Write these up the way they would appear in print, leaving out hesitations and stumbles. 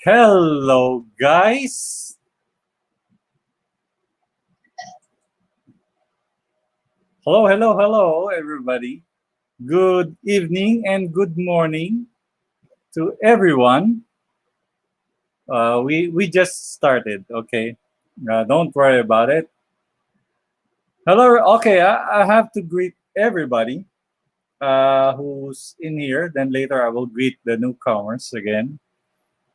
Hello, guys. Hello, everybody. Good evening and good morning to everyone. We just started, okay? Don't worry about it. Hello, okay, I have to greet everybody who's in here. Then later I will greet the newcomers again.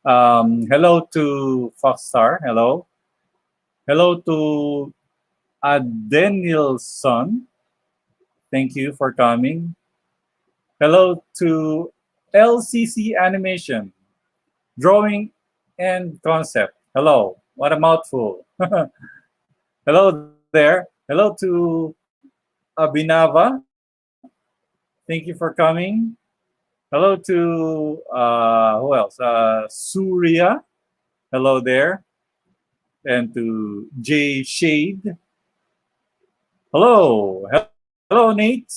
Hello to Foxstar. Hello. Hello to Adenilson. Thank you for coming. Hello to LCC Animation, Drawing and Concept. Hello, what a mouthful. Hello there. Hello to Abinava. Thank you for coming. Hello to, who else? Surya. Hello there. And to J Shade. Hello. Hello, Nate.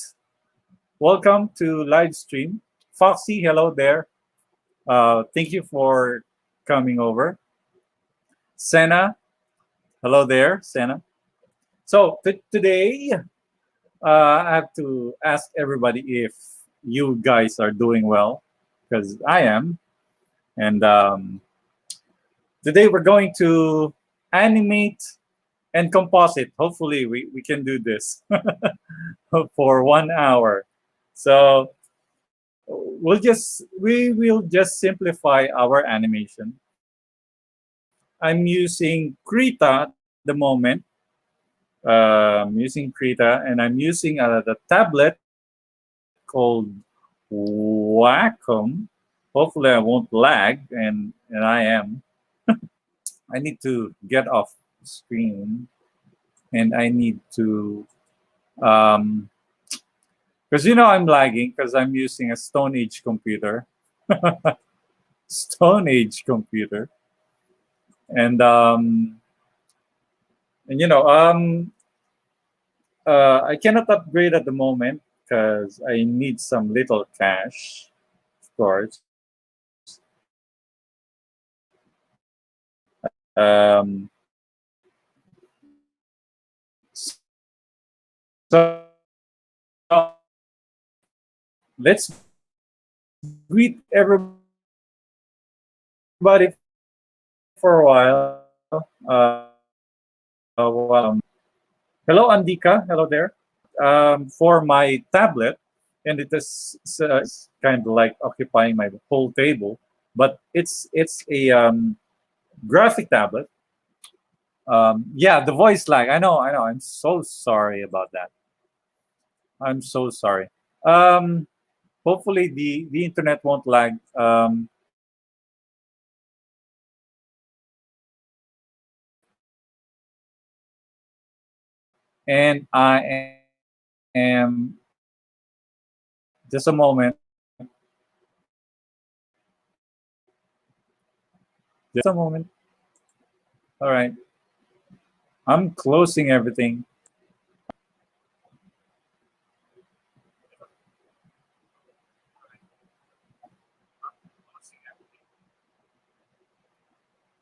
Welcome to live stream. Foxy, hello there. Thank you for coming over. Senna, hello there, Senna. So today, I have to ask everybody if you guys are doing well, because I am. And today we're going to animate and composite. Hopefully, we can do this for 1 hour. So we will just simplify our animation. I'm using Krita at the moment. I'm using Krita, and I'm using the tablet called Wacom. Hopefully, I won't lag, and I am. I need to get off screen, and I need to, because I'm lagging because I'm using a Stone Age computer. Stone Age computer, and I cannot upgrade at the moment because I need some little cash, of course. Um, so let's greet everybody for a while. Hello, Andika. Hello there. For my tablet, and it is kind of like occupying my whole table, but it's a graphic tablet. Yeah, the voice lag. I know. I'm so sorry about that. I'm so sorry. Um, Hopefully the internet won't lag. And I am just a moment. Just a moment. All right. I'm closing everything.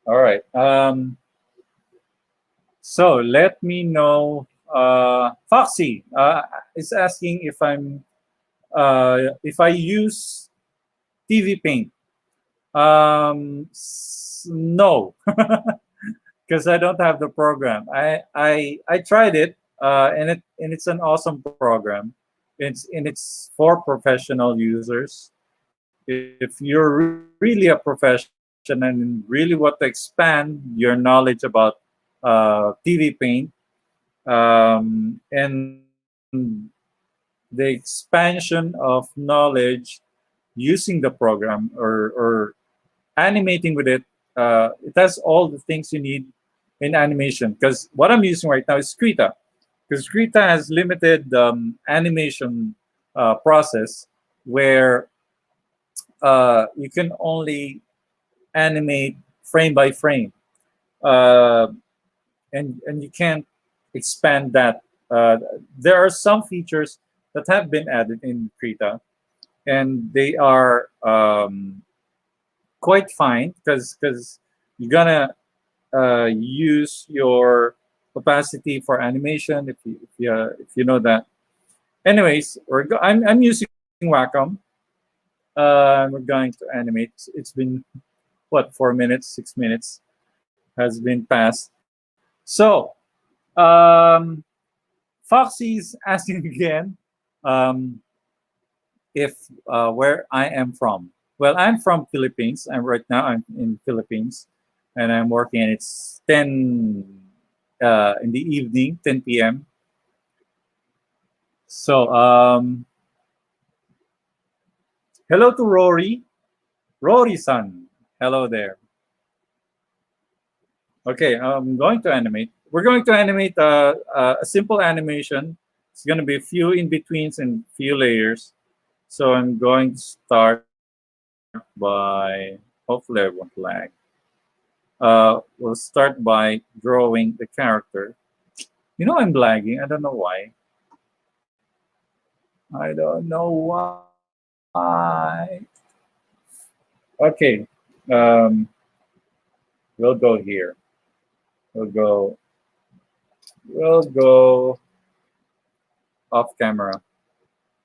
All right. So let me know. Foxy is asking if I use TV Paint. No, because I don't have the program. I tried it, and it's an awesome program. It's for professional users. If you're really a professional and really want to expand your knowledge about TV Paint, and the expansion of knowledge using the program or animating with it, it has all the things you need in animation. Because what I'm using right now is Krita, because Krita has limited animation process where you can only animate frame by frame, uh, and you can't expand that. There are some features that have been added in Krita, and they are quite fine because you're gonna use your opacity for animation if you know that. Anyways, I'm using Wacom. We're going to animate. It's been what, 4 minutes, 6 minutes has been passed. So Foxy's asking again if where I am from. Well, I'm from Philippines. I'm in Philippines, and I'm working. And it's 10 in the evening, 10 p.m. So hello to Rory, Rory-san. Hello there. Okay, I'm going to animate. We're going to animate a simple animation. It's going to be a few in betweens and few layers. So I'm going to start by, hopefully I won't lag. We'll start by drawing the character. You know I'm lagging. I don't know why. I don't know why. Okay. Um, we'll go here. We'll go. We'll go off camera.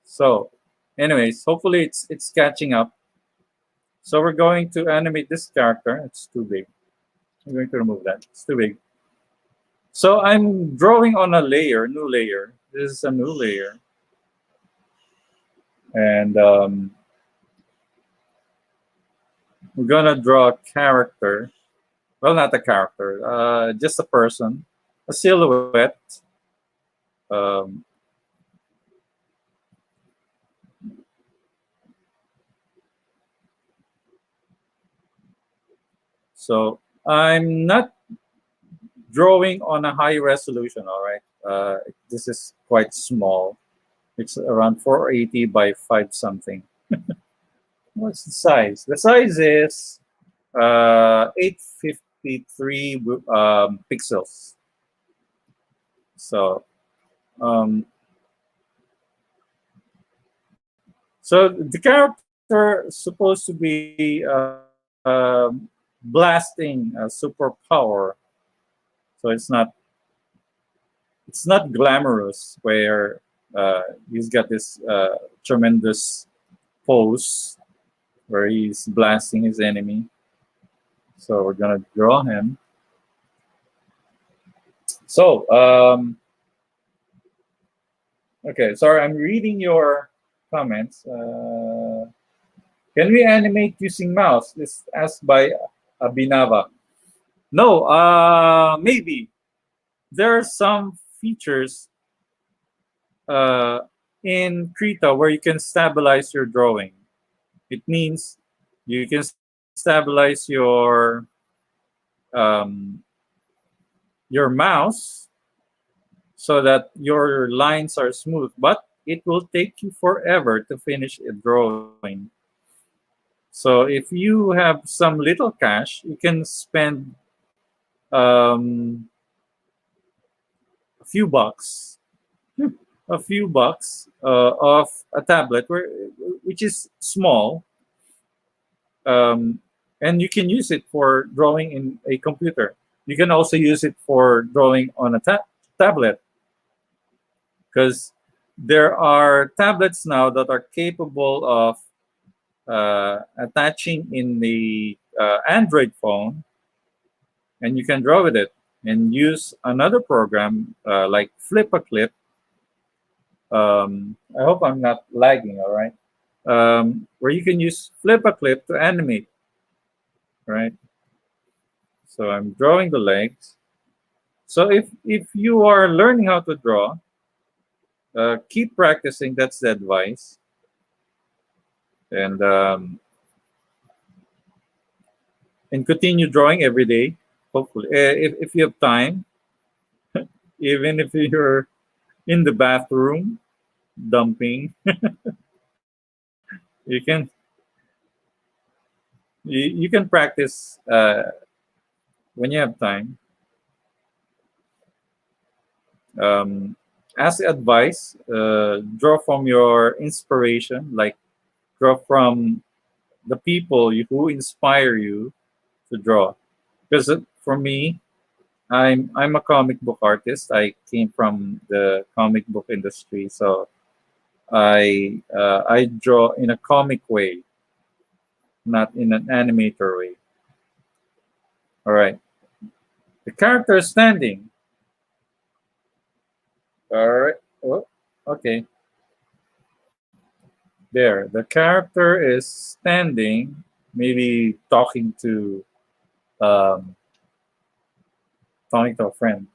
So, anyways, hopefully it's catching up. So we're going to animate this character. It's too big. I'm going to remove that. It's too big. So I'm drawing on a layer, new layer. This is a new layer. And we're going to draw a character. Well, not a character, just a person, a silhouette. Um, so I'm not drawing on a high resolution, all right? This is quite small. It's around 480 by 5 something. What's the size? The size is 853 pixels. So, um, so the character is supposed to be blasting a superpower. So it's not glamorous where he's got this tremendous pose where he's blasting his enemy. So we're gonna draw him. So okay, sorry, I'm reading your comments. Can we animate using mouse? This asked by Abhinava. No, maybe there are some features uh, in Krita where you can stabilize your drawing. It means you can stabilize um, your mouse so that your lines are smooth, but it will take you forever to finish a drawing. So if you have some little cash, you can spend um, a few bucks, a few bucks of a tablet, which is small, um, and you can use it for drawing in a computer. You can also use it for drawing on a tablet because there are tablets now that are capable of attaching in the Android phone, and you can draw with it and use another program like Flip a Clip. I hope I'm not lagging, all right? Where you can use Flip a Clip to animate, right? So I'm drawing the legs. So if you are learning how to draw, keep practicing. That's the advice. And continue drawing every day. Hopefully, if you have time, even if you're in the bathroom dumping, you can you can practice when you have time. As advice, draw from your inspiration, like draw from the people who inspire you to draw. Because for me, I'm a comic book artist. I came from the comic book industry, so I draw in a comic way, not in an animator way. All right. The character is standing. All right. Oh, okay. There. The character is standing, maybe um, talking to a friend.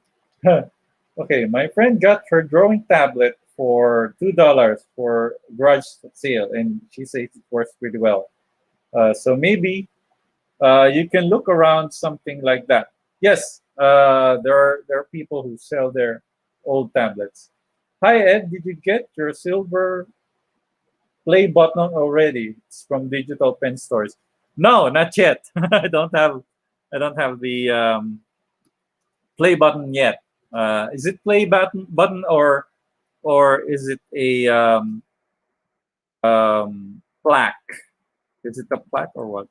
Okay, my friend got her drawing tablet for $2 for garage sale, and she says it works pretty well. So maybe you can look around something like that. Yes, there are people who sell their old tablets. Hi Ed, did you get your silver play button already? It's from Digital Pen Stores. No, not yet. I don't have the play button yet. Is it play button or is it a plaque? Is it a plaque or what?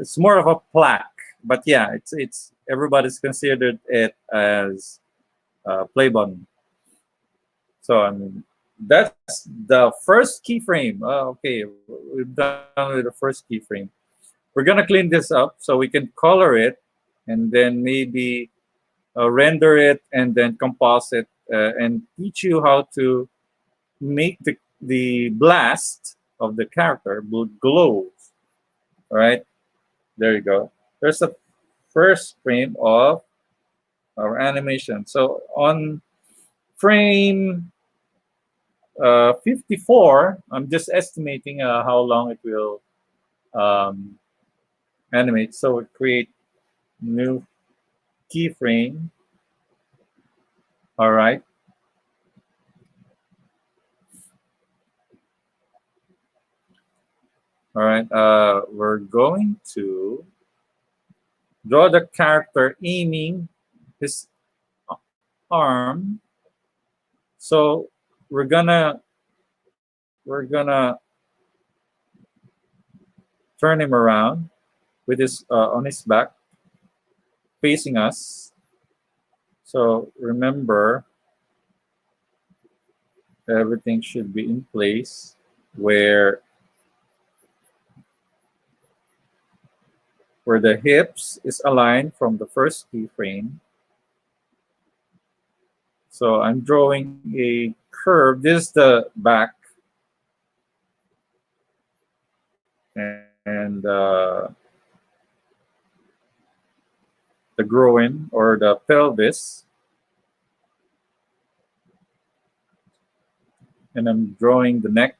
It's more of a plaque, but yeah, it's everybody's considered it as play button. So I mean, that's the first keyframe. Okay, we've done with the first keyframe. We're gonna clean this up so we can color it, and then maybe render it, and then composite, and teach you how to make the blast of the character glow. All right, there you go. There's the first frame of our animation. So on frame 54, I'm just estimating how long it will um, animate. So we create new keyframe. All right. All right. We're going to draw the character aiming his arm. So we're gonna we're gonna turn him around with his on his back, facing us. So remember, everything should be in place where the hips is aligned from the first keyframe. So I'm drawing a curve. This is the back, and the groin or the pelvis. And I'm drawing the neck.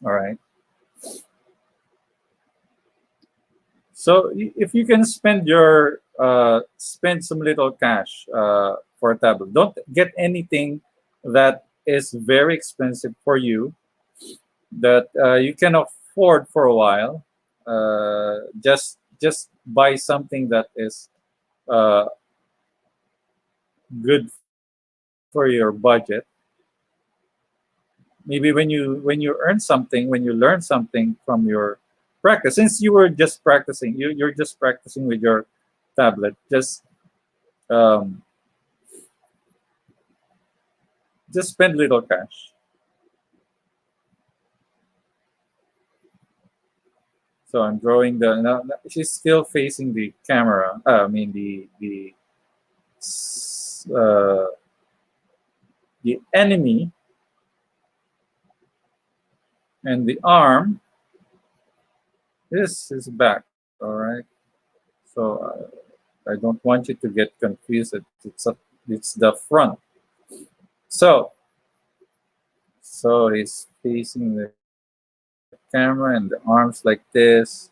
All right. So if you can spend some little cash for a tablet, don't get anything that is very expensive for you that you can afford for a while. Just buy something that is uh, good for your budget. Maybe when you earn something, when you learn something from your practice, since you were just practicing, you're just practicing with your tablet. Um, just spend little cash. So I'm drawing the. Now, she's still facing the camera. I mean uh, the enemy, and the arm. This is back. All right. So I don't want you to get confused. It's the front. So he's facing the camera, and the arms like this,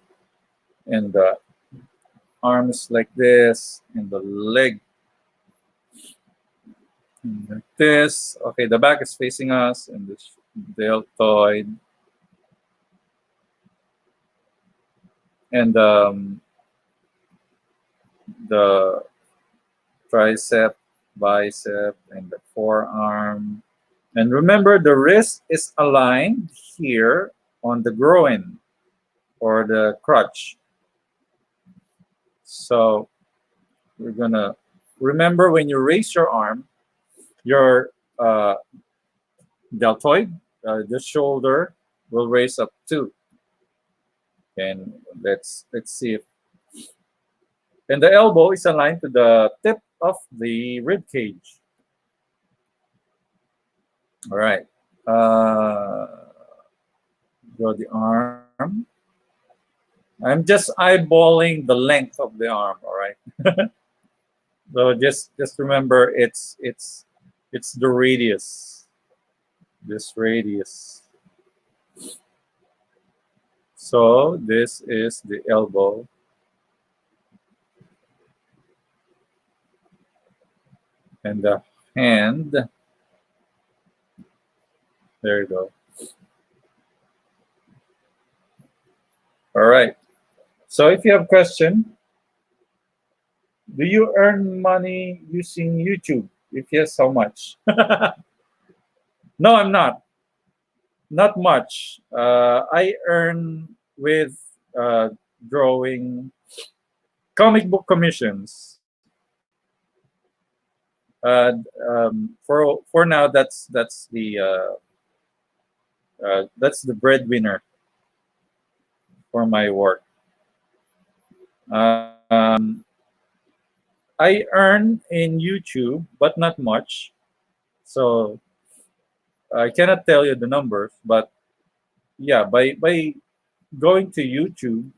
and the arms like this, and the leg like this. Okay, the back is facing us, and the deltoid, and the tricep, bicep, and the forearm. And remember, the wrist is aligned here on the groin or the crotch. So we're gonna remember when you raise your arm, your deltoid, the shoulder will raise up too. And let's see if, and the elbow is aligned to the tip of the rib cage. All right. Draw the arm. I'm just eyeballing the length of the arm. All right. So just remember it's the radius. This radius. So this is the elbow. And the hand. There you go. All right. So if you have a question, do you earn money using YouTube? If yes, how much? No, I'm not. Not much. I earn with drawing comic book commissions. For now, that's the breadwinner for my work. I earn in YouTube, but not much. So I cannot tell you the numbers, but yeah, by going to YouTube,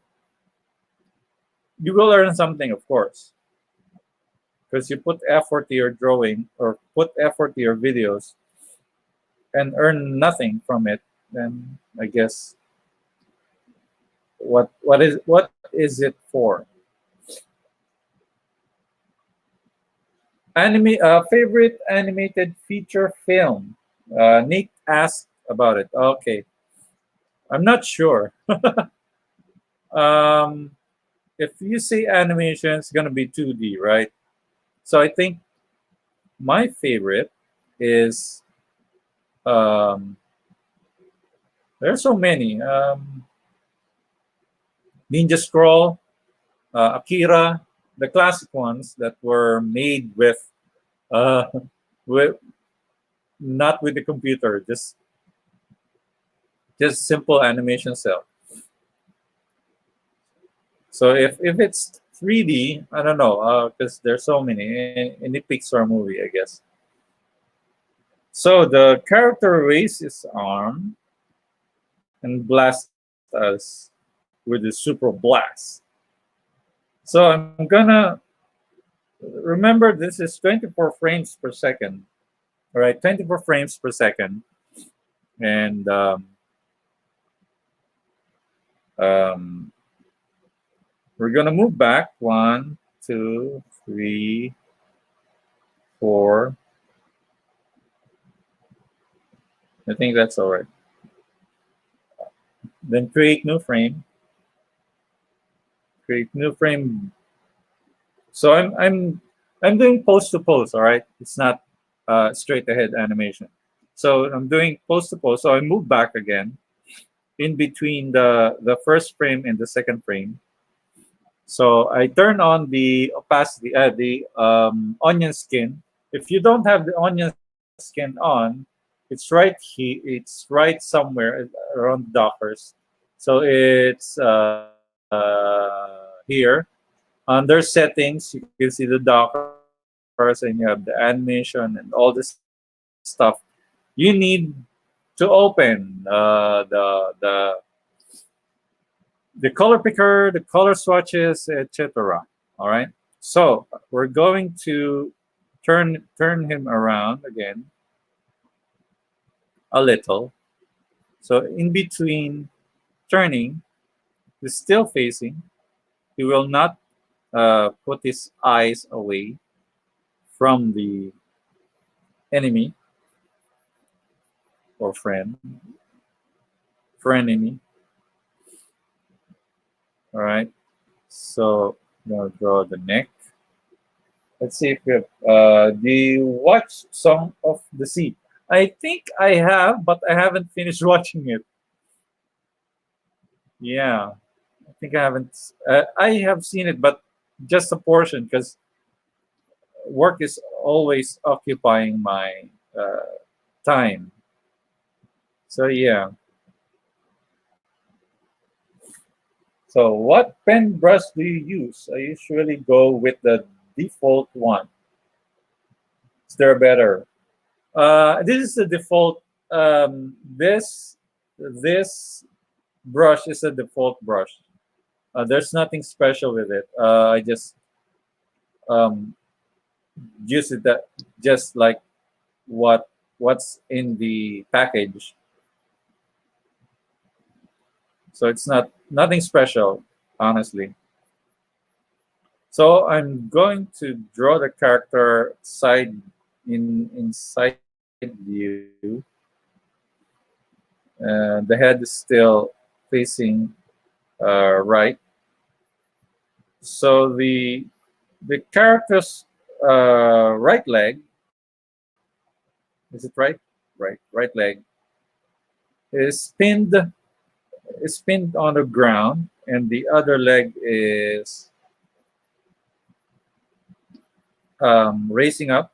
you will learn something, of course, because you put effort to your drawing or put effort to your videos and earn nothing from it. Then I guess what is it for? Favorite animated feature film. Nick asked about it. Okay, I'm not sure. um, if you say animation, it's gonna be 2D, right? So I think my favorite is there are so many. Ninja Scroll, Akira, the classic ones that were made uh, with not with the computer, just simple animation cell. So if it's 3D, I don't know, because there's so many. Any Pixar movie, I guess. So the character raises his arm and blasts us with the super blast. So I'm gonna remember this is 24 frames per second. All right, 24 frames per second, and um, we're gonna move back 1, 2, 3, 4. I think that's all right. Then create new frame. Create new frame. So I'm doing pose to pose. All right, it's not straight ahead animation. So I'm doing pose to pose. So I move back again in between the first frame and the second frame. So I turn on the opacity, the onion skin. If you don't have the onion skin on, it's right here. It's right somewhere around the Dockers. So it's here under settings. You can see the Dockers, and you have the animation and all this stuff you need to open the color picker, the color swatches, etc. All right. So we're going to turn him around again a little. So in between turning, he's still facing. He will not put his eyes away from the enemy or frenemy. All right. So I'm gonna draw the neck. Let's see if we have. Do you watch Song of the Sea? I think I have, but I haven't finished watching it. Yeah, I think I haven't. I have seen it, but just a portion because work is always occupying my time. So yeah. So what pen brush do you use? I usually go with the default one. Is there a better? This is the default. This brush is a default brush. There's nothing special with it. I just um, use it that just like what's in the package. So it's not nothing special, honestly. So I'm going to draw the character inside view. The head is still facing right. So the character's right leg, is it right? Right leg is pinned on the ground, and the other leg is raising up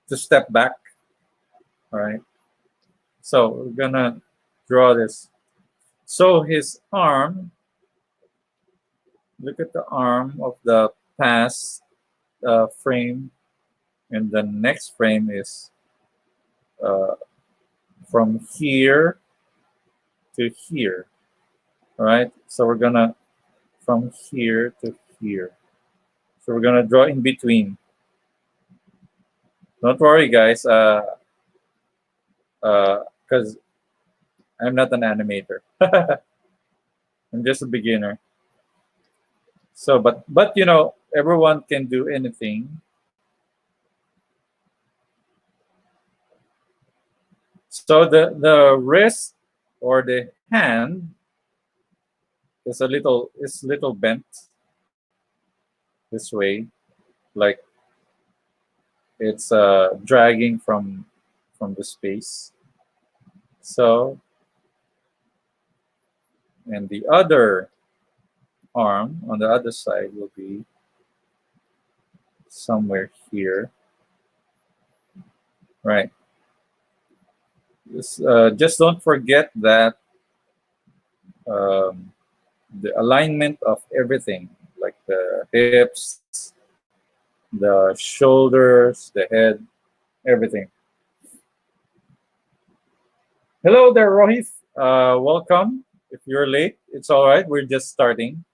to step back. All right. So we're gonna draw this. So his arm. Look at the arm of the past frame, and the next frame is uh, from here to here. All right. So we're gonna from here to here. So we're gonna draw in between. Don't worry, guys. Because I'm not an animator. I'm just a beginner. So, but you know, everyone can do anything. So the wrist or the hand is little bent this way, like it's dragging from the space. So, and the other arm on the other side will be somewhere here, right? Just don't forget that um, the alignment of everything, like the hips, the shoulders, the head, everything. Hello there, Rohit. Welcome. If you're late, it's all right. We're just starting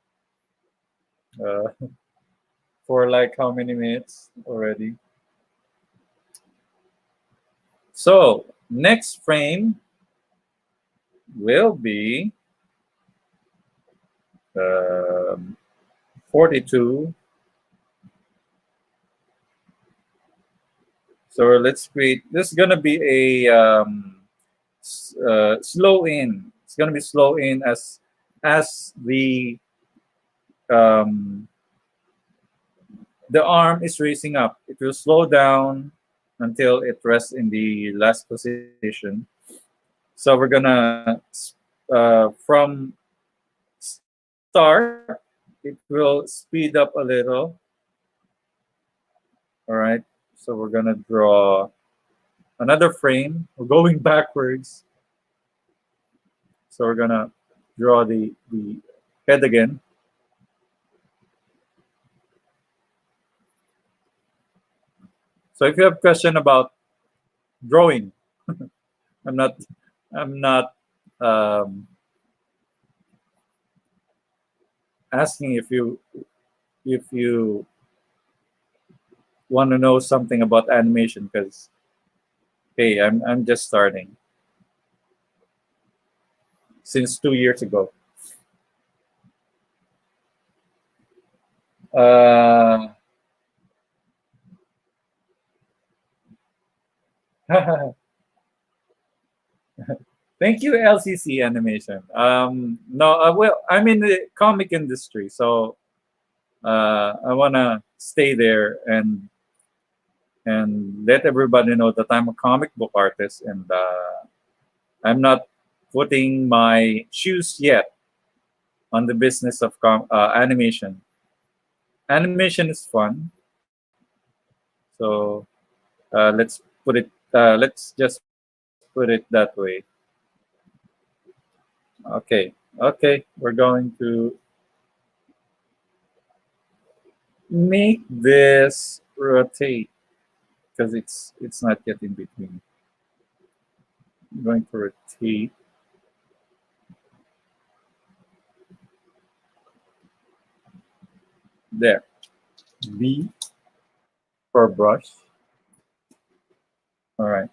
uh, for like how many minutes already? So next frame will be um 42. So let's create. This is gonna be a slow in. It's gonna be slow in as um, the arm is raising up. It will slow down until it rests in the last position. So we're gonna from start. It will speed up a little. All right. So we're gonna draw another frame. We're going backwards. So we're gonna draw the head again. So if you have question about drawing, I'm not I'm not um, asking if you want to know something about animation because hey, I'm just starting since 2 years ago. Uh, Thank you, LCC Animation. No, well, I'm in the comic industry, so I wanna stay there and and let everybody know that I'm a comic book artist, and I'm not putting my shoes yet on the business of animation. Animation is fun, so let's just put it that way. Okay, we're going to make this rotate because it's not yet in between. I'm going to rotate there. B for brush. All right.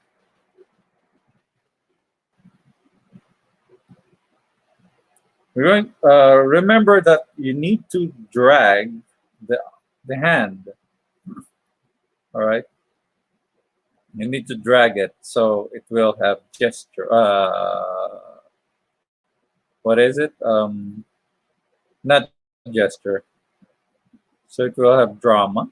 We're going. Remember that you need to drag the the hand. All right. You need to drag it so it will have gesture. What is it? Not gesture. So it will have drama.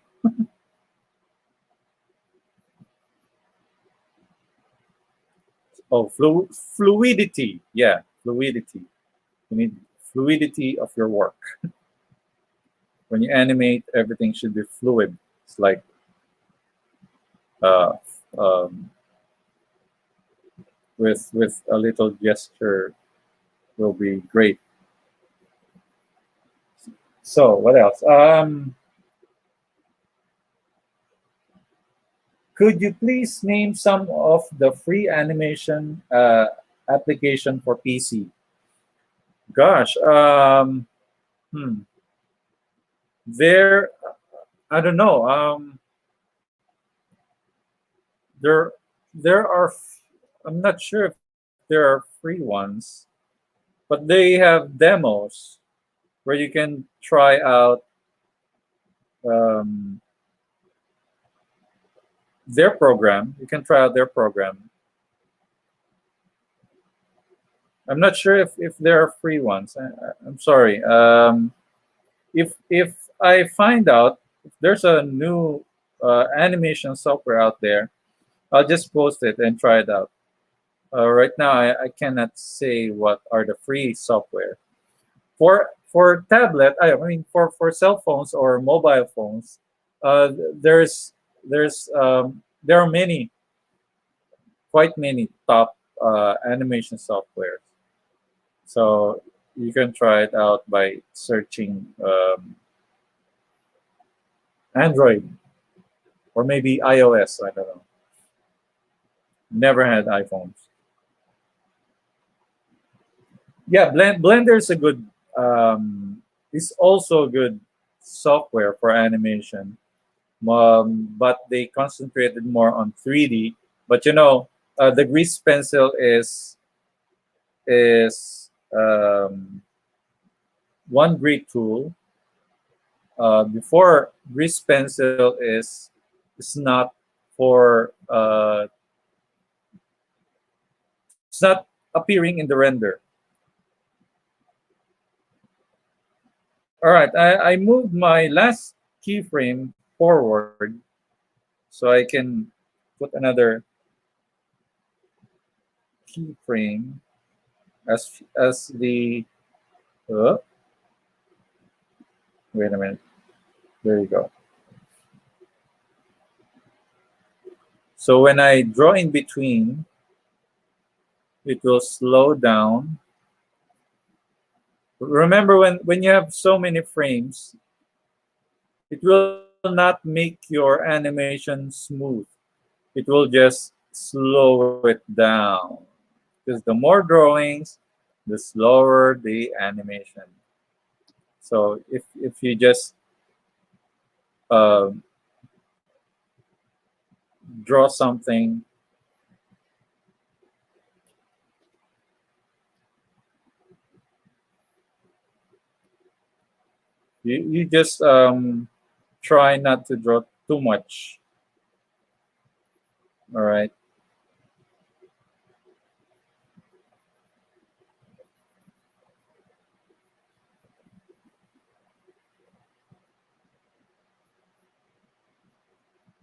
Oh, fluidity. Yeah, fluidity. You need fluidity of your work. When you animate, everything should be fluid. It's like uh, um, with a little gesture will be great. So what else? Could you please name some of the free animation application for PC? Gosh, hmm, there. I don't know. There, there are. I'm not sure if there are free ones, but they have demos where you can try out um, their program. You can try out their program. I'm not sure if there are free ones. I'm sorry. If I find out if there's a new animation software out there, I'll just post it and try it out. Right now, I cannot say what are the free software for tablet. I mean for cell phones or mobile phones. Uh, there's there are quite many top animation software. So you can try it out by searching Android or maybe iOS. I don't know. Never had iPhones. Yeah, Blender is a good. Is also a good software for animation, but they concentrated more on 3D. But the grease pencil is one great tool. Before grease pencil is not for it's not appearing in the render. All right, I moved my last keyframe forward so I can put another keyframe as the uh, wait a minute. There you go. So when I draw in between, it will slow down. Remember when you have so many frames, it will not make your animation smooth. It will just slow it down. Because the more drawings, the slower the animation. So if you just um, draw something, you just try not to draw too much. All right.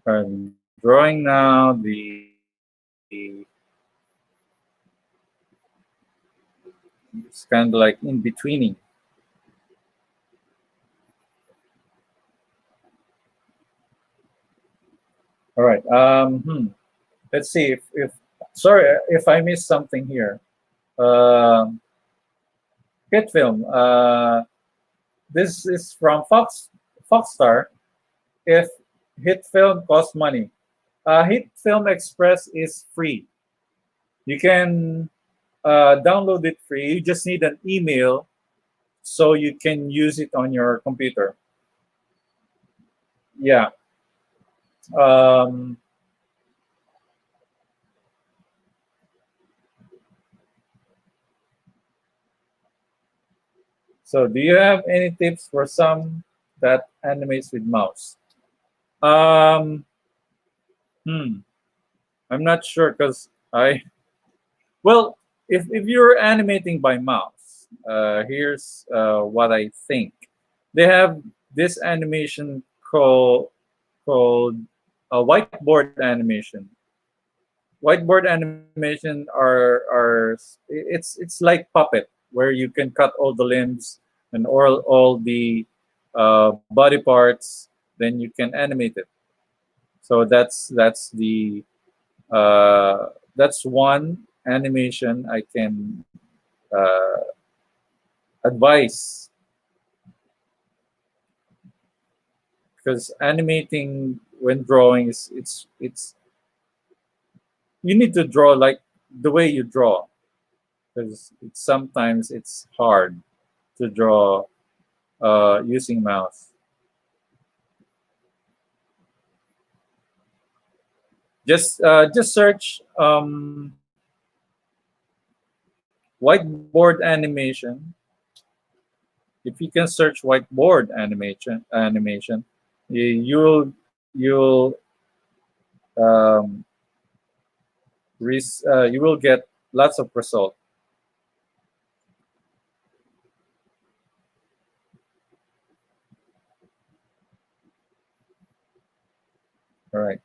And drawing now. It's kind of like in betweening. All right. Let's see if sorry if I missed something here. Um, HitFilm. This is from Foxstar. If HitFilm costs money, HitFilm Express is free. You can download it free. You just need an email so you can use it on your computer. Yeah. Um, so, do you have any tips for some that animates with mouse? Um, hmm, I'm not sure because well, if you're animating by mouse, here's what I think. They have this animation called a whiteboard animation. Whiteboard animation it's like puppet where you can cut all the limbs and all the body parts, then you can animate it. So that's one animation I can advise, because animating when drawing is it's you need to draw like the way you draw, because sometimes it's hard to draw using mouse. Just search whiteboard animation. If you can search whiteboard animation, you'll um, you will get lots of result. All right.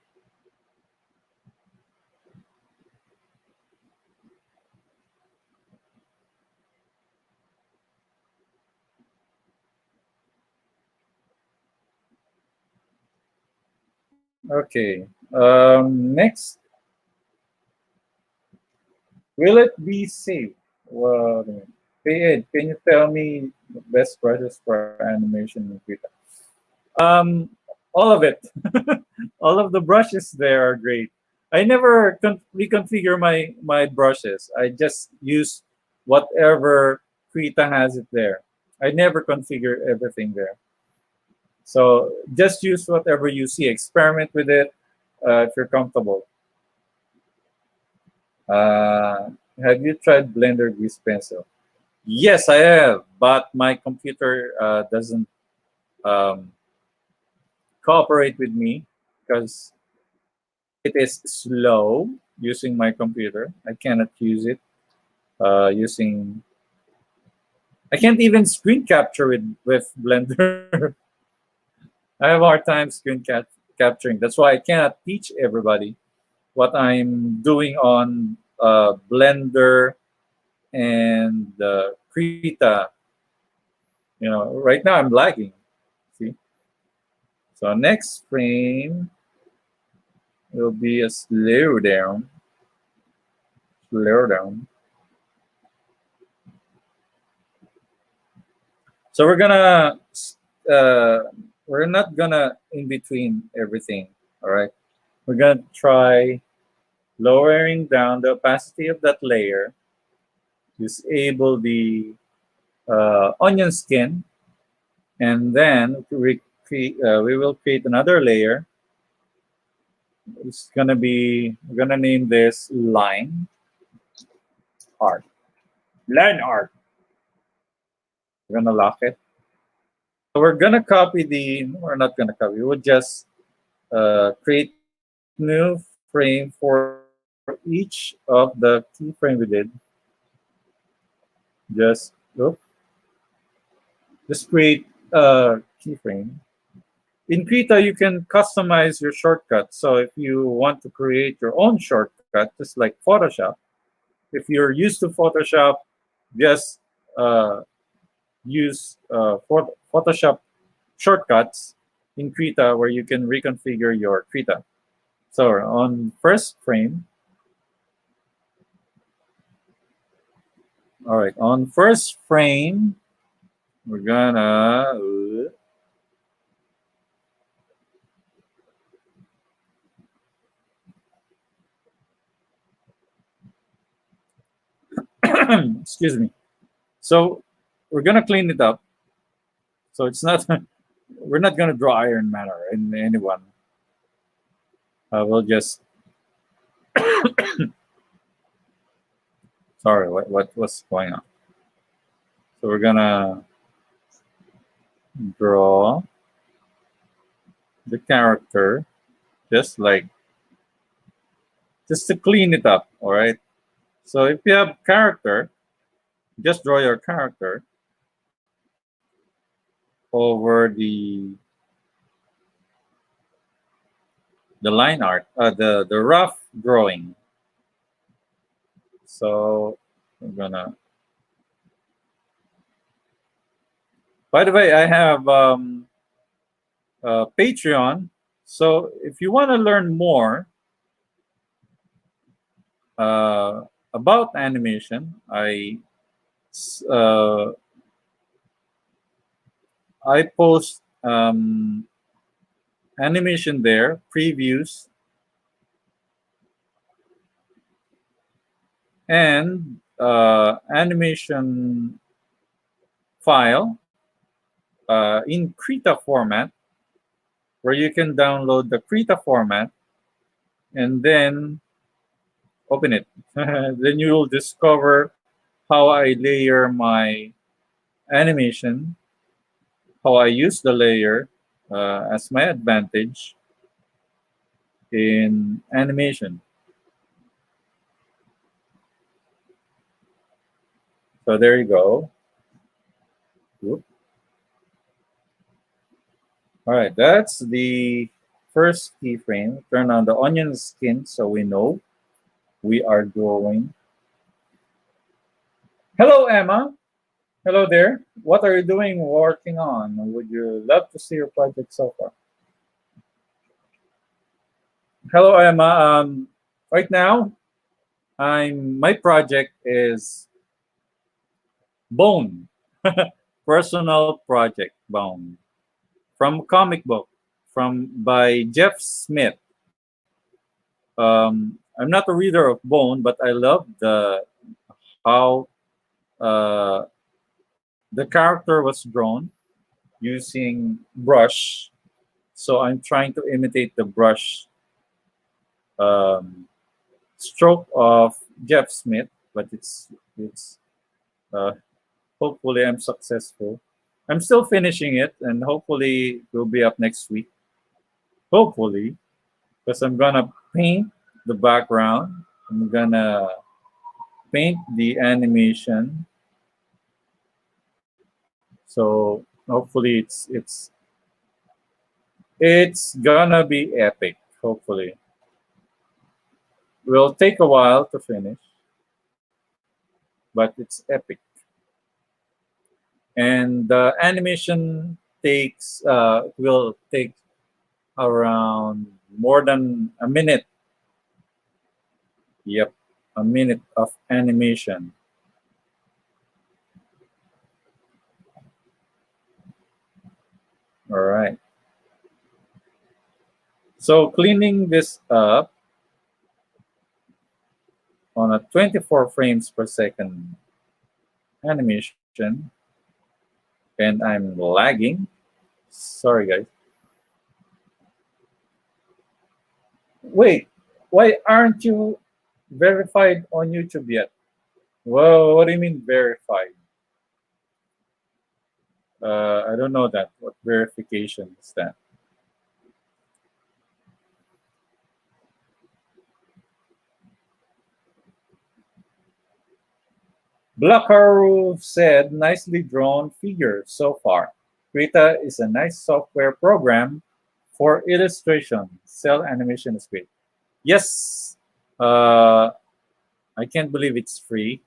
Okay. Next, will it be safe? Well, hey Ed, can you tell me the best brushes for animation in Krita? Um, all of it. All of the brushes there are great. I never reconfigure my brushes. I just use whatever Krita has it there. I never configure everything there. So just use whatever you see. Experiment with it if you're comfortable. Uh, have you tried Blender Grease Pencil? Yes, I have, but my computer doesn't um, cooperate with me because it is slow using my computer. I cannot use it using. I can't even screen capture with Blender. I have a hard time capturing. That's why I cannot teach everybody what I'm doing on Blender and Krita. Right now I'm lagging. See, so next frame will be a slow down. So uh, we're not gonna in between everything. All right, we're gonna try lowering down the opacity of that layer, disable the onion skin, and then we will create another layer. It's gonna be, we're gonna name this line art. Line art. We're gonna lock it. So we're gonna copy the. We're not gonna copy. We'll just create new frame for each of the keyframe we did. Just oops, just create a keyframe. in Krita, you can customize your shortcut. So if you want to create your own shortcut, just like Photoshop, if you're used to Photoshop, just uh, use Photoshop shortcuts in Krita where you can reconfigure your Krita. So on first frame, all right, on first frame, we're gonna excuse me. So we're gonna clean it up. So it's not we're not gonna draw Iron Man or anyone. We'll just sorry, what's going on? So we're gonna draw the character just like just to clean it up. All right. So if you have character, just draw your character over the line art, the rough drawing. So I'm gonna. By the way, I have Patreon. So if you want to learn more about animation, uh, I post animation there, previews, and animation file in Krita format, where you can download the Krita format and then open it. Then you will discover how I layer my animation, how I use the layer as my advantage in animation. So there you go. Whoop. All right, that's the first keyframe. Turn on the onion skin so we know we are drawing. Hello, Emma. Hello there. What are you doing working on? Would you love to see your project so far? Hello, Emma. Right now, my project is Bone, personal project Bone, from comic book, from by Jeff Smith. I'm not a reader of Bone, but I love the how uh, the character was drawn using brush. So I'm trying to imitate the brush um, stroke of Jeff Smith, but it's uh, hopefully I'm successful. I'm still finishing it, and hopefully it will be up next week. Hopefully, because I'm gonna paint the background. I'm gonna paint the animation. So hopefully it's gonna be epic. Hopefully, will take a while to finish, but it's epic. And the animation will take around more than a minute. Yep, a minute of animation. All right. So cleaning this up on a 24 frames per second animation, and I'm lagging. Sorry, guys. Wait, why aren't you verified on YouTube yet? Whoa, what do you mean verified? I don't know that. What verification is that? Blackaru said, nicely drawn figure so far. Krita is a nice software program For illustration, cell animation is great. Yes, uh, I can't believe it's free,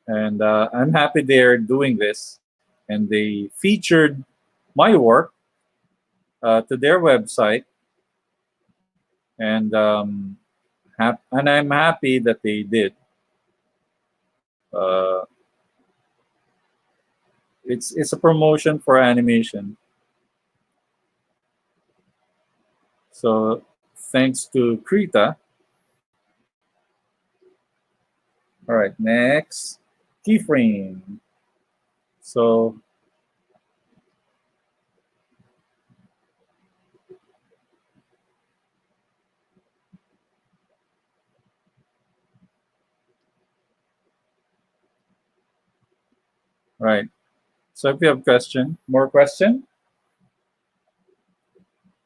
and I'm happy they're doing this. And they featured my work to their website, and and I'm happy that they did. Uh, it's a promotion for animation. So thanks to Krita. All right, next keyframe. So right. So if you have question, more question,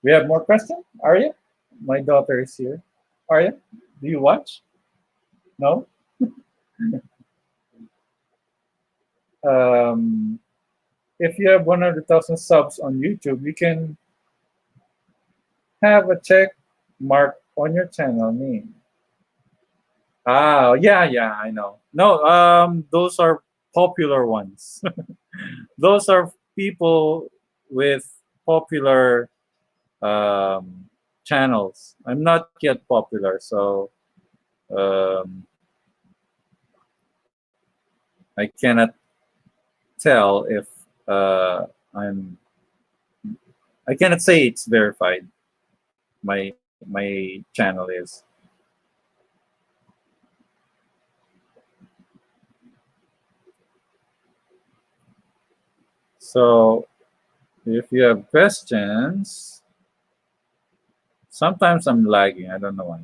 we have more question. Arya, my daughter is here. Arya, do you watch? No. Um, if you have 100,000 subs on YouTube, you can have a check mark on your channel name. Ah, yeah, yeah, I know. No, those are popular ones. Those are people with popular um, channels. I'm not yet popular, so um, I cannot tell if uh, I'm. I cannot say it's verified. My channel is. So if you have questions, sometimes I'm lagging. I don't know why.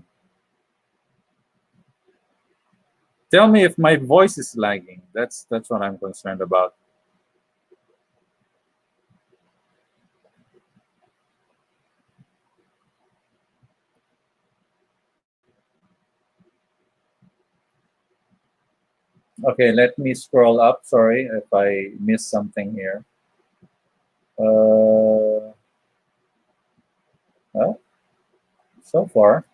Tell me if my voice is lagging. That's what I'm concerned about. Okay, let me scroll up. Sorry if I missed something here. Well, so far,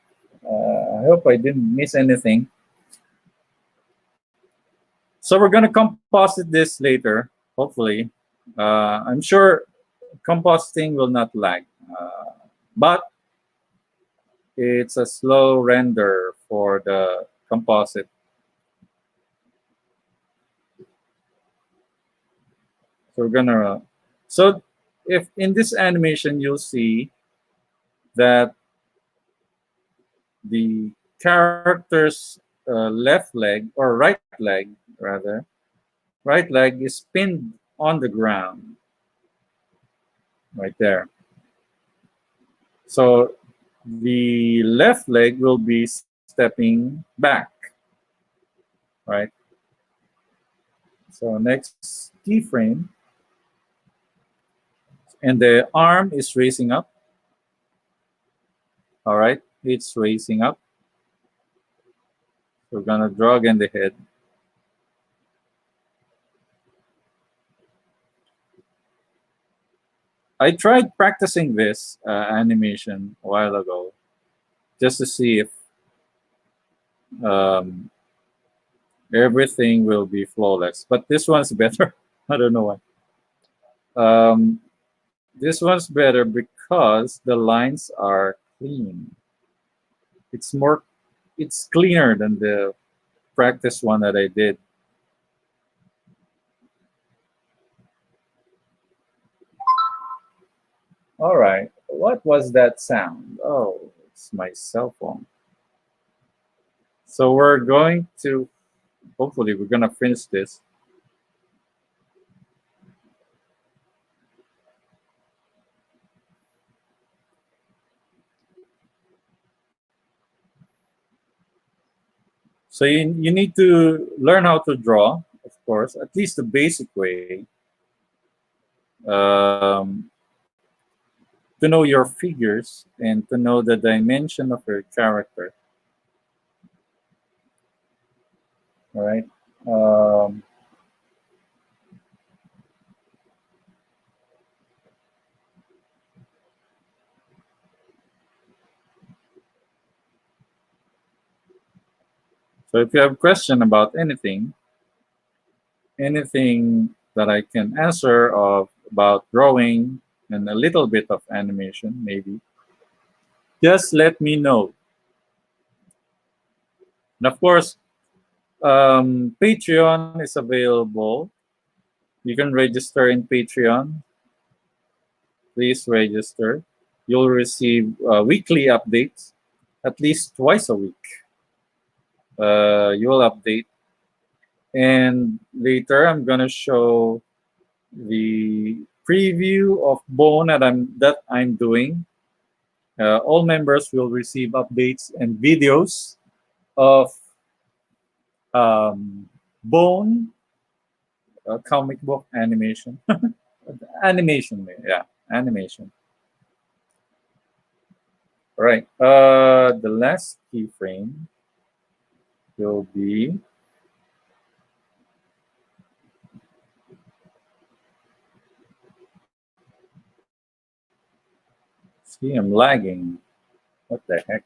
I hope I didn't miss anything. So we're gonna composite this later, hopefully. I'm sure compositing will not lag, but it's a slow render for the composite. So we're gonna. So if in this animation you'll see that the character's left leg or right leg rather, right leg is pinned on the ground right there. So the left leg will be stepping back, right? So next keyframe, and the arm is raising up. All right, it's raising up. We're gonna draw again the head. I tried practicing this animation a while ago just to see if um, everything will be flawless. But this one's better. I don't know why. This one's better because the lines are clean. It's more, it's cleaner than the practice one that I did. All right, what was that sound? Oh, it's my cell phone. So we're going to, hopefully we're gonna finish this. So you need to learn how to draw, of course, at least the basic way. Um, to know your figures and to know the dimension of your character. All right. Um, So if you have question about anything that I can answer of about drawing and a little bit of animation, maybe, just let me know. And of course, Patreon is available. You can register in Patreon. Please register. You'll receive weekly updates, at least twice a week. You'll update, and later I'm gonna show the preview of Bone that I'm doing. All members will receive updates and videos of Bone comic book animation. Animation, yeah, animation. All right. The last keyframe will be. See, I'm lagging. What the heck?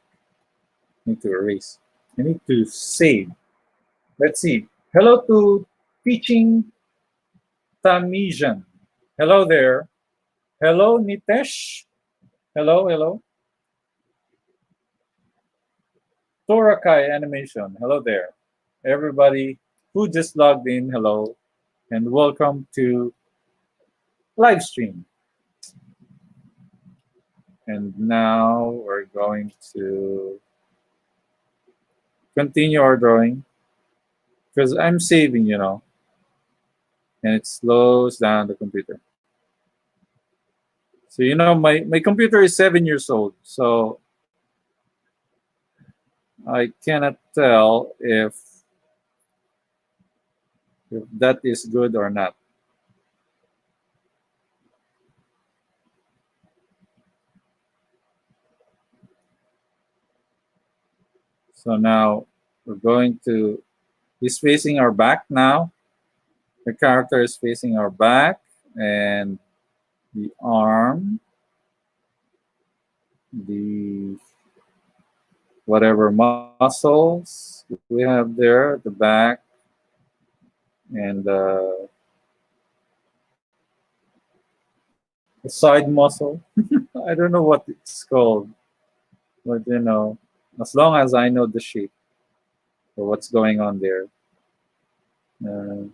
Need to erase. I need to save. Let's see. Hello to Teaching Tamijan. Hello there. Hello, Nitesh. Hello, hello. Torakai Animation. Hello there. Everybody who just logged in, hello. And welcome to live stream. And now we're going to continue our drawing because I'm saving, and it slows down the computer. So, my computer is 7 years old, so I cannot tell if that is good or not. So now we're going to, he's facing our back now. The character is facing our back, and the arm, the whatever muscles we have there, the back, and the side muscle. I don't know what it's called, but as long as I know the shape or what's going on there. Uh,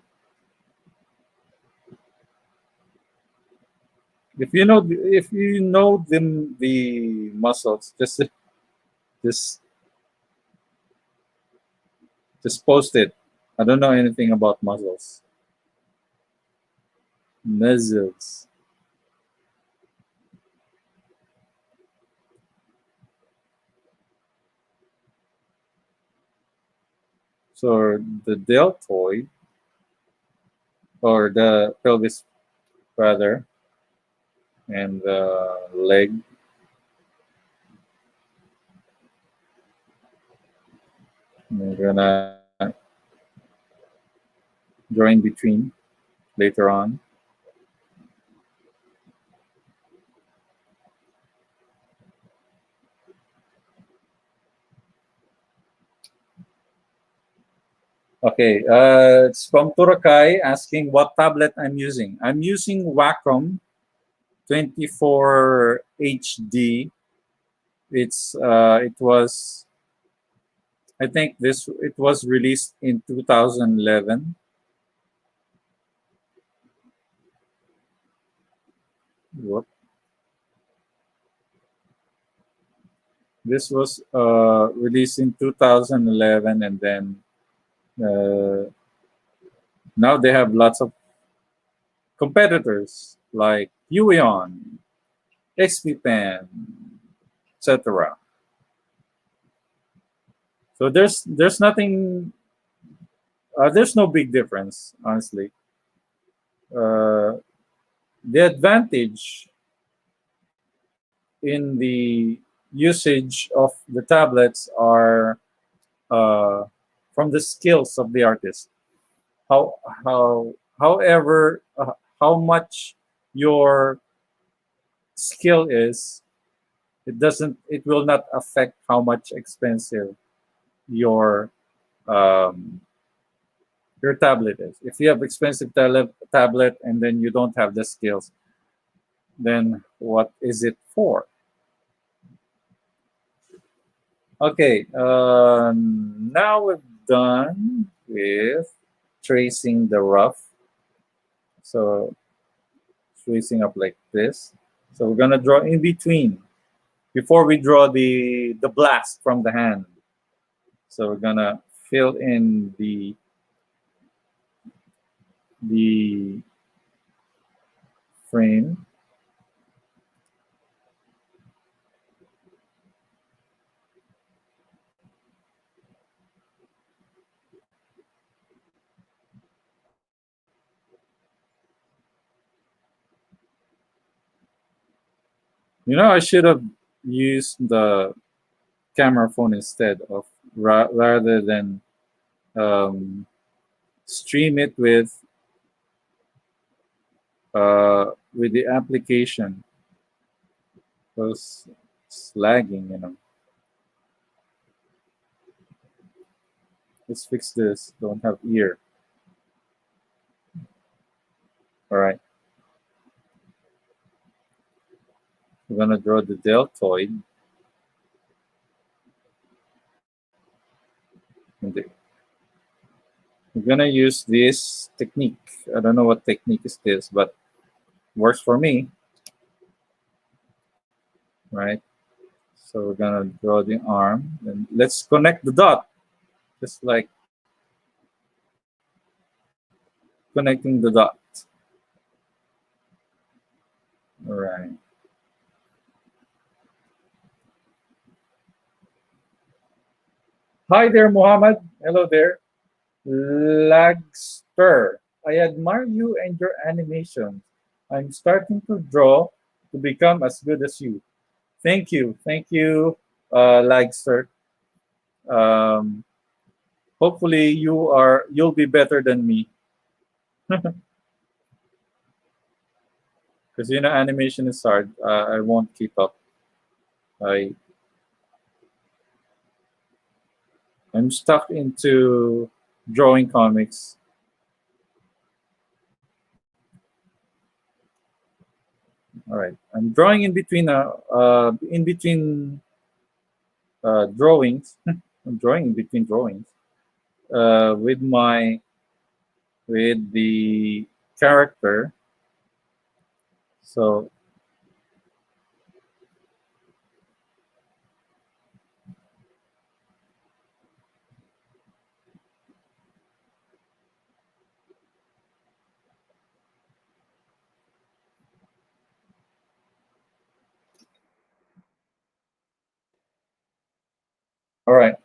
if you know the muscles, just just post it. I don't know anything about muscles. Muscles. So the deltoid or the pelvis rather, and the leg. We're gonna join between later on. Okay, it's from Turakai asking what tablet I'm using. I'm using Wacom 24 HD. It was, I think it was released in 2011. What? This was released in 2011, and then uh, now they have lots of competitors like Ueon, XPPen, etc. So there's nothing. There's no big difference, honestly. Uh, the advantage in the usage of the tablets are uh, from the skills of the artist. How however how much your skill is, it will not affect how much expensive your um, your tablet is. If you have expensive tablet and then you don't have the skills, then what is it for? Okay, now we're done with tracing the rough. So tracing up like this. So we're gonna draw in between before we draw the blast from the hand. So we're gonna fill in the frame. You know, I should have used the camera phone instead of rather than um, stream it with the application. Because it's lagging, you know. Let's fix this. Don't have ear. All right. We're gonna draw the deltoid. And we're gonna use this technique. I don't know what technique is this, but works for me, right? So we're gonna draw the arm, and let's connect the dot, just like connecting the dot. All right. Hi there, Muhammad. Hello there. Lagster. I admire you and your animations. I'm starting to draw to become as good as you. Thank you, Lagster. Um, hopefully you'll be better than me, because you know animation is hard. I won't keep up. I I'm stuck into drawing comics. All right, I'm drawing in between drawings. I'm drawing in between drawings with the character. So all right.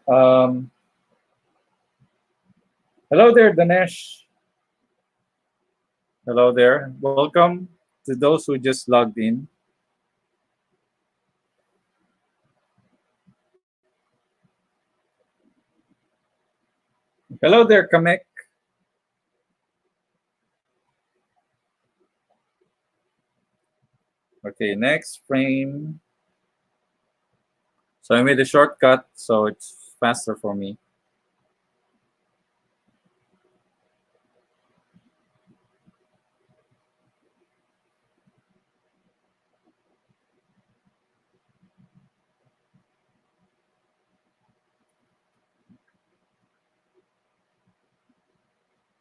Hello there, Dinesh. Hello there. Welcome to those who just logged in. Hello there, Kamek. Okay, next frame. So I made a shortcut, so it's faster for me.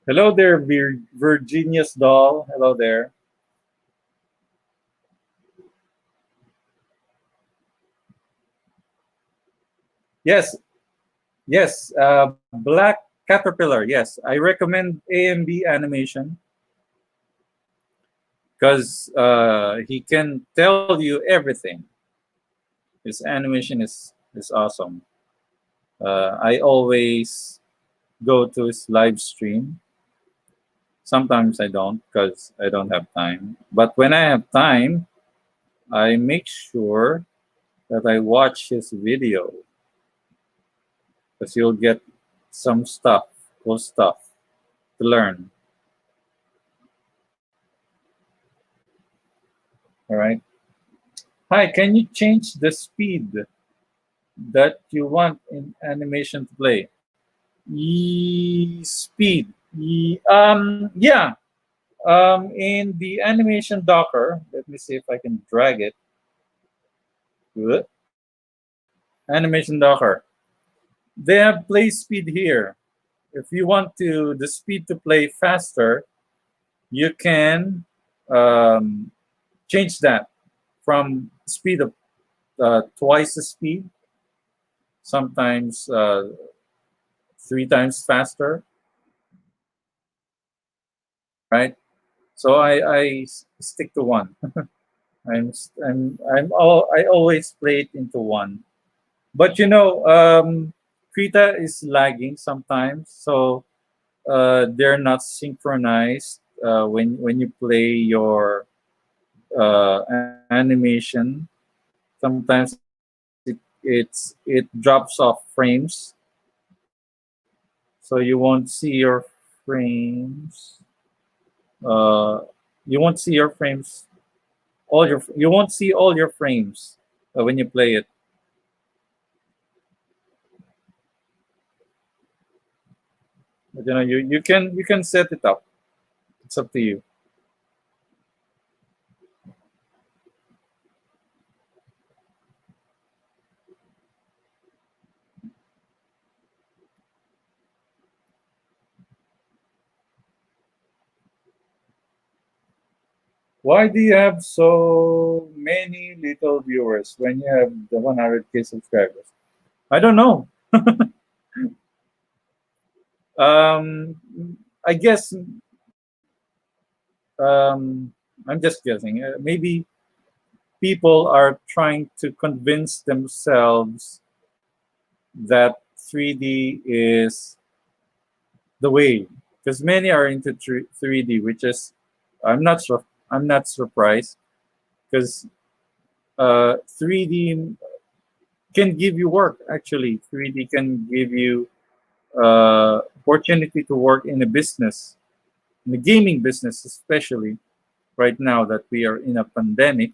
Hello there, Virginia's doll. Hello there. Yes, yes. Black Caterpillar. Yes, I recommend AMB animation because he can tell you everything. His animation is awesome. I always go to his live stream. Sometimes I don't because I don't have time. But when I have time, I make sure that I watch his video because you'll get some stuff, cool stuff to learn. All right. Hi, can you change the speed that you want in animation to play? Speed. Yeah. In the animation Docker, let me see if I can drag it. Good. Animation Docker. They have play speed here. If you want to the speed to play faster, you can um, change that from speed of twice the speed, sometimes 3 times faster, right? So I stick to one. I always play it into one. But Krita is lagging sometimes, so they're not synchronized when you play your animation. Sometimes it drops off frames, so you won't see your frames. Uh, you won't see your frames. You won't see all your frames when you play it. But you can set it up. It's up to you. Why do you have so many little viewers when you have the 100K subscribers? I don't know. Um, I guess I'm just guessing. Maybe people are trying to convince themselves that 3D is the way, because many are into 3D, which is I'm not surprised because 3D can give you work. Actually, 3D can give you opportunity to work in a business, in the gaming business, especially right now that we are in a pandemic.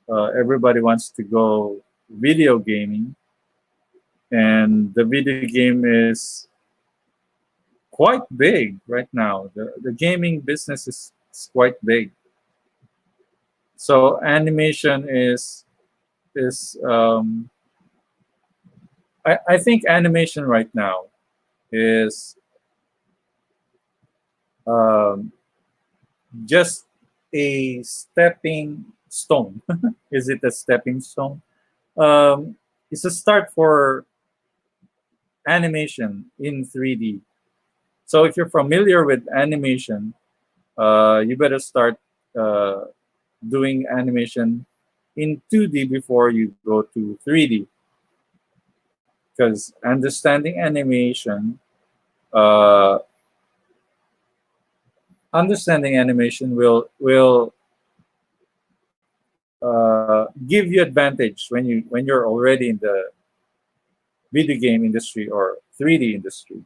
Everybody wants to go video gaming, and the video game is quite big right now. The gaming business is quite big. So animation is I think animation right now is um, just a stepping stone. Is it a stepping stone? It's a start for animation in 3D. So if you're familiar with animation, you better start uh, doing animation in 2D before you go to 3D. Because uh, understanding animation will give you advantage when you're already in the video game industry or 3D industry.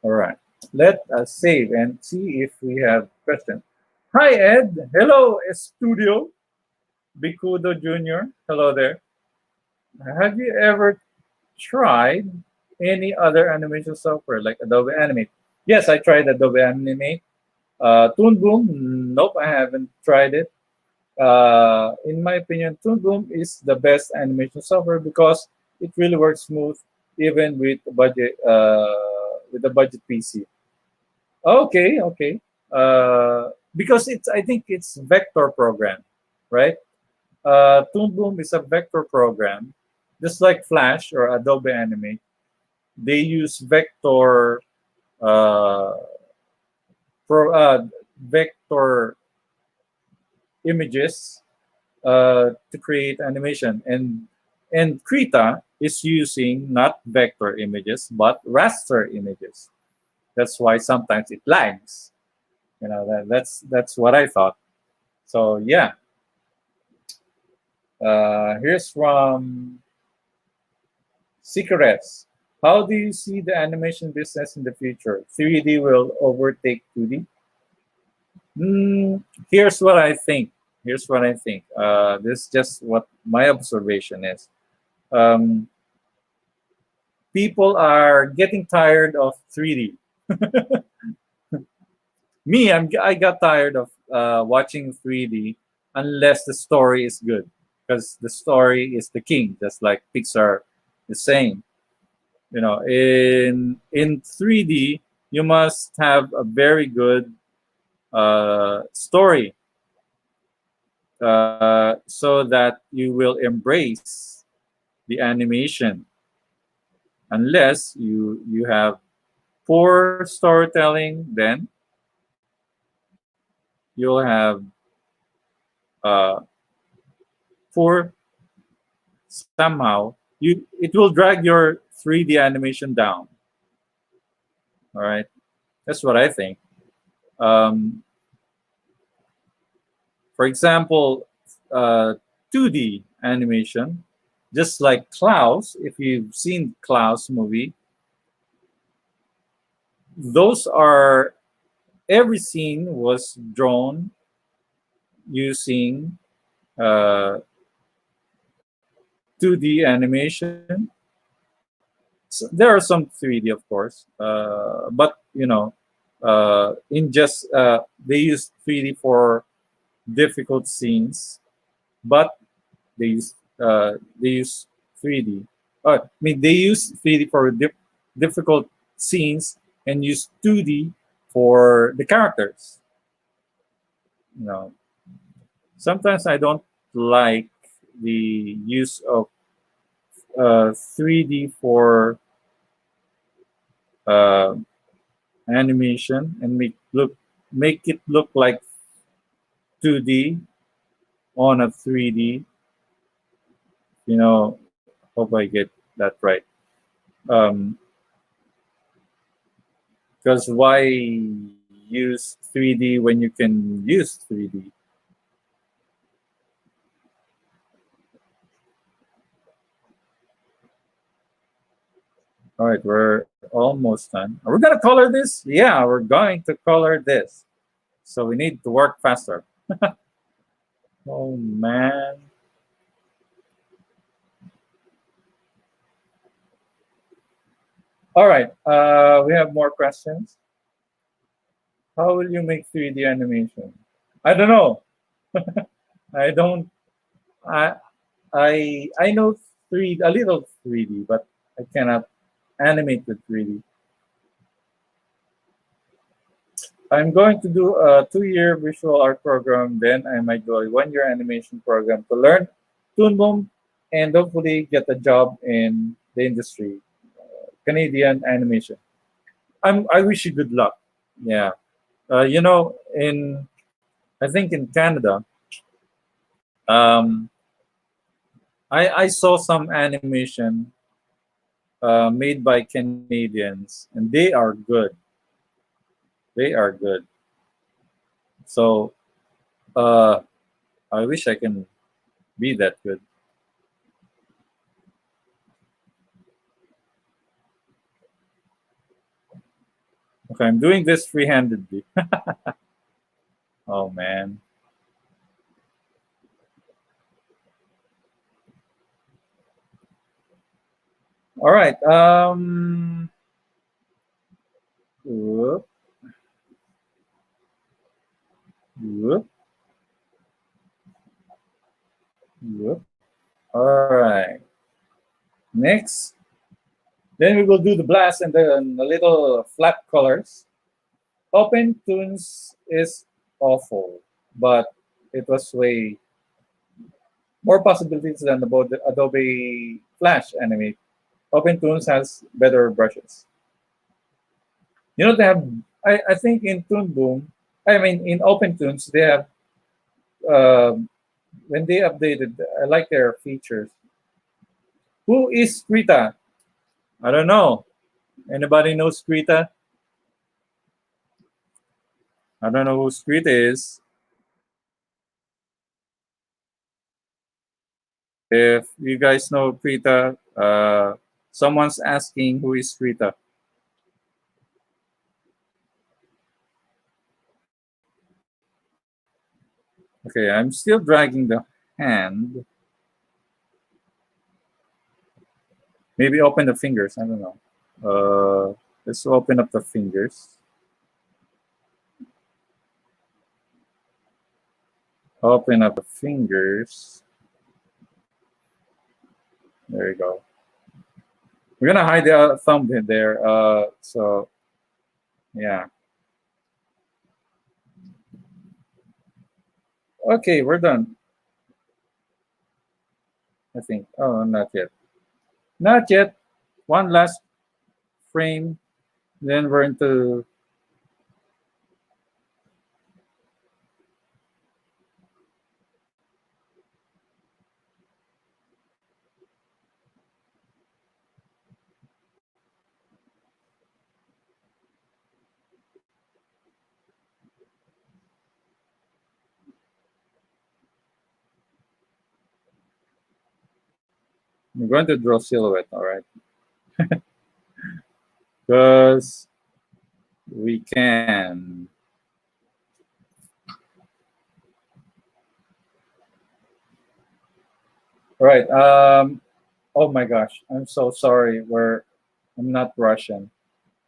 All right. Let us save and see if we have questions. Hi, Ed. Hello, Studio. Bicudo Jr. Hello there. Have you ever tried any other animation software like Adobe Animate? Yes, I tried Adobe Animate. Toon Boom, nope, I haven't tried it. In my opinion, Toon Boom is the best animation software because it really works smooth even with the budget PC. Okay, okay. Because I think it's vector program, right? Toon Boom is a vector program, just like Flash or Adobe Animate. They use uh, vector images to create animation, and Krita is using not vector images but raster images. That's why sometimes it lags. That's what I thought. So yeah, here's from Secrets. How do you see the animation business in the future? 3D will overtake 2D? Mm, here's what I think. Here's what I think. This is just what my observation is. Um, People are getting tired of 3D. I got tired of watching 3D unless the story is good, because the story is the king, just like Pixar is saying. You know, in 3D, you must have a very good story, so that you will embrace the animation. Unless you have poor storytelling, then you'll have uh, poor somehow. It will drag your 3D animation down. All right, that's what I think. Um, for example, uh, 2D animation, just like Klaus. If you've seen Klaus movie, those are every scene was drawn using uh, 2D animation. So there are some 3D, of course, but in just they use 3D for difficult scenes, but they use 3D. I mean, they use 3D for difficult scenes and use 2D for the characters. You know, sometimes I don't like the use of 3D for uh, animation and make it look like 2D on a 3D. Hope I get that right. Um, because why use 3D when you can use 3D? All right, we're almost done. Are we gonna color this? Yeah, we're going to color this. So we need to work faster. Oh man. All right, we have more questions. How will you make 3D animation? I don't know. I don't. I I know three a little 3D, but I cannot animate with 3D. I'm going to do a 2-year visual art program. Then I might do a 1-year animation program to learn Toon Boom and hopefully get a job in the industry, Canadian animation. I wish you good luck. Yeah. In I think in Canada, um, I saw some animation made by Canadians, and they are good. They are good. So uh, I wish I can be that good. Okay, I'm doing this free-handedly. Oh man. All right. Whoop, whoop, whoop. All right. Next, then we will do the blast and then the little flat colors. Open Tunes is awful, but it was way more possibilities than about the Adobe Flash Animate. Open Tunes has better brushes. They have. I think in Toon Boom, I mean in Open Tunes, they have um, when they updated. I like their features. Who is Krita? I don't know. Anybody knows Krita? I don't know who Krita is. If you guys know Krita, someone's asking who is Krita. Okay, I'm still dragging the hand. Maybe open the fingers. I don't know. Let's open up the fingers. Open up the fingers. There you go. We're gonna hide the thumb in there. So yeah. Okay, we're done. I think. Oh, not yet. Not yet. One last frame. Then we're into. I'm going to draw silhouette. All right. Because we can. All right. Oh my gosh. I'm so sorry. I'm not Russian.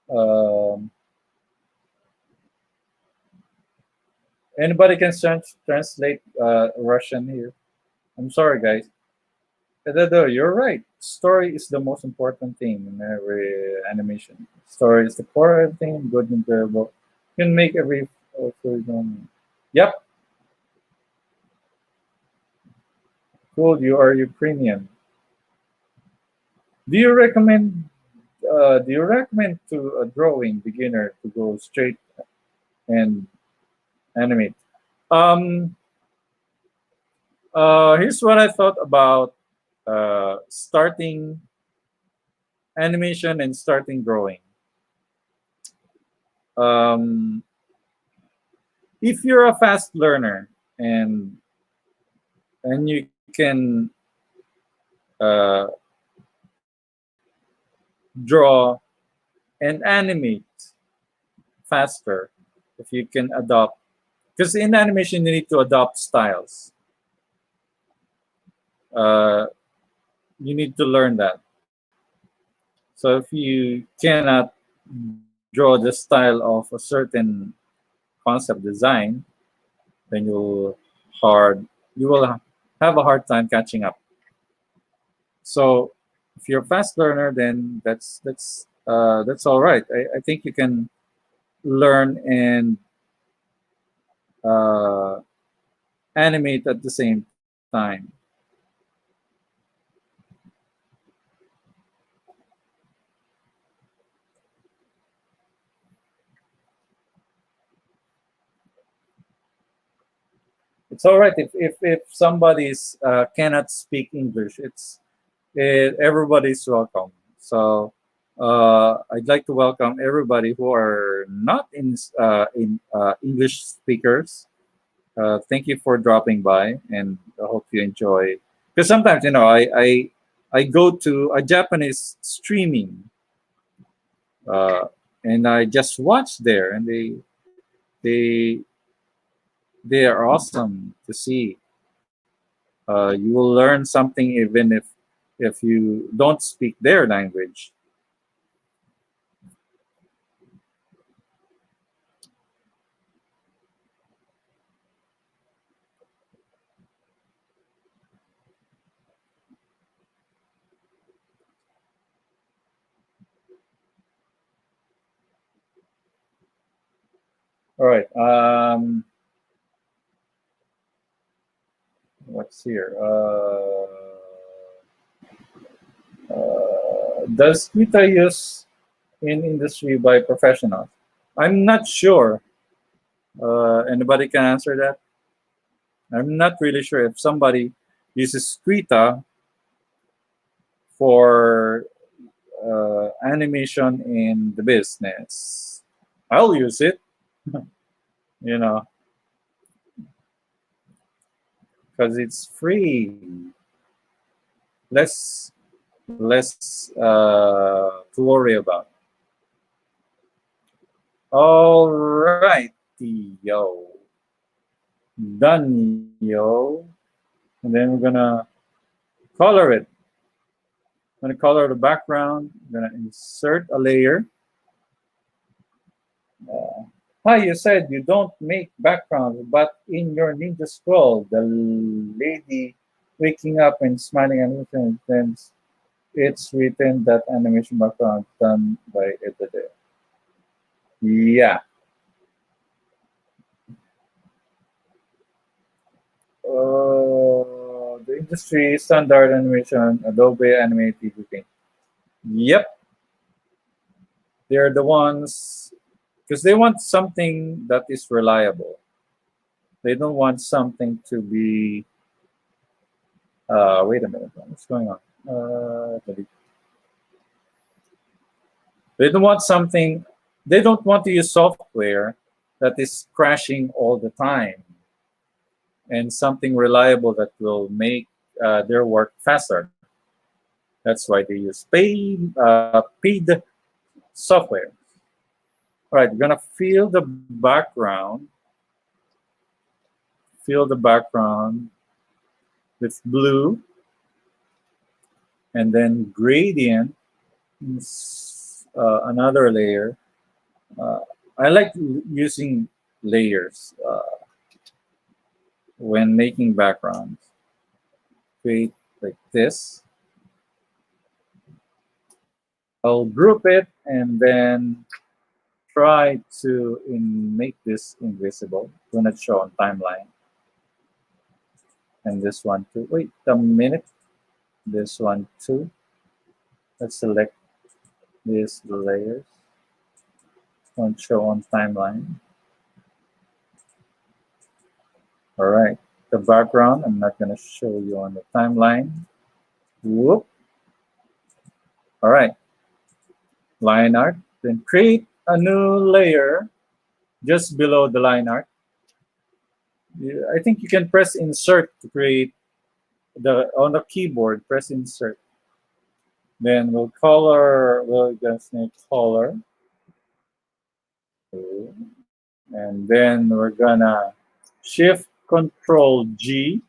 Um, Anybody can translate Russian here? I'm sorry, guys. You're right. Story is the most important thing in every animation. Story is the core thing, good and terrible. You can make every. Yep, cool. You are Ukrainian. Do you recommend? Do you recommend to a drawing beginner to go straight and animate? Um, Here's what I thought about starting animation and starting drawing. Um, if you're a fast learner and you can uh, draw and animate faster, if you can adopt, because in animation you need to adopt styles. Uh, you need to learn that. So if you cannot draw the style of a certain concept design, then you will have a hard time catching up. So if you're a fast learner, then that's all right. I think you can learn and uh, animate at the same time. It's all right if somebody's cannot speak English. Everybody's welcome. So I'd like to welcome everybody who are not in English speakers. Thank you for dropping by, and I hope you enjoy. Because sometimes I go to a Japanese streaming, uh, and I just watch there, and they they are awesome to see. You will learn something even if you don't speak their language. All right. What's here? Does Krita use in industry by professionals? I'm not sure. Anybody can answer that? I'm not really sure if somebody uses Krita for animation in the business. I'll use it, you know, because it's free. Less to worry about. All righty, yo. Done, yo. And then we're gonna color it. I'm gonna color the background. I'm gonna insert a layer. Uh, Hi, you said you don't make backgrounds, but in your Ninja Scroll, the lady waking up and smiling animation, then it's written that animation background done by Adobe. Yeah. The industry standard animation, Adobe Animate everything. Yep, they're the ones because they want something that is reliable. They don't want something to be. Wait a minute, what's going on? They don't want something. They don't want to use software that is crashing all the time, and something reliable that will make their work faster. That's why they use paid software. All right, we're gonna fill the background with blue, and then gradient is another layer. Uh, I like using layers when making backgrounds. Create like this. I'll group it and then try to make this invisible. Do not show on timeline. And this one too. Wait a minute. This one too. Let's select these layers. Don't show on timeline. All right. The background, I'm not going to show you on the timeline. Whoop. All right. Line art. Then create a new layer just below the line art. I think you can press insert to create on the keyboard. Press insert. Then we'll just make color. And then we're gonna shift control G.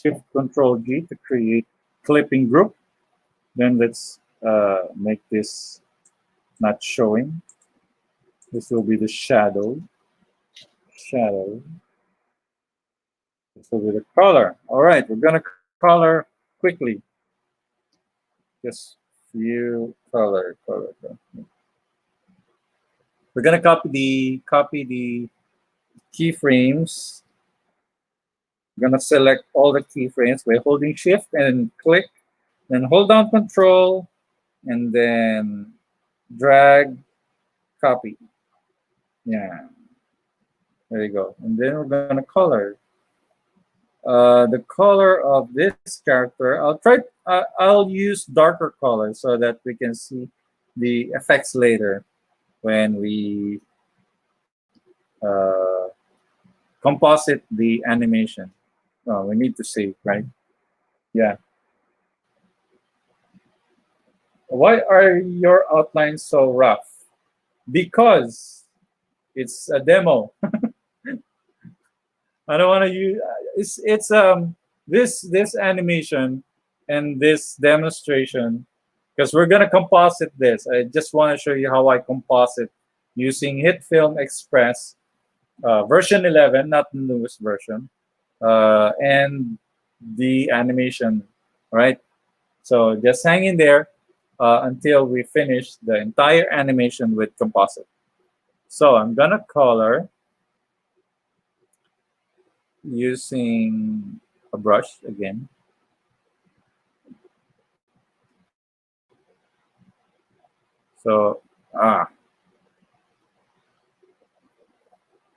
Shift control G to create clipping group. Then let's make this not showing. This will be the shadow. Shadow. This will be the color. All right, we're gonna color quickly. Just view color. We're gonna copy the keyframes. We're gonna select all the keyframes by holding Shift and click, then hold down Control, and then drag, copy. Yeah, there you go. And then we're gonna color. The color of this character, I'll use darker color so that we can see the effects later when we uh, composite the animation. Oh, we need to save, right? Yeah. Why are your outlines so rough? Because it's a demo. I don't want to use it's this animation and this demonstration because we're gonna composite this. I just want to show you how I composite using HitFilm Express version 11, not the newest version, and the animation. Right. So just hang in there until we finish the entire animation with composite. So I'm gonna color using a brush again. So,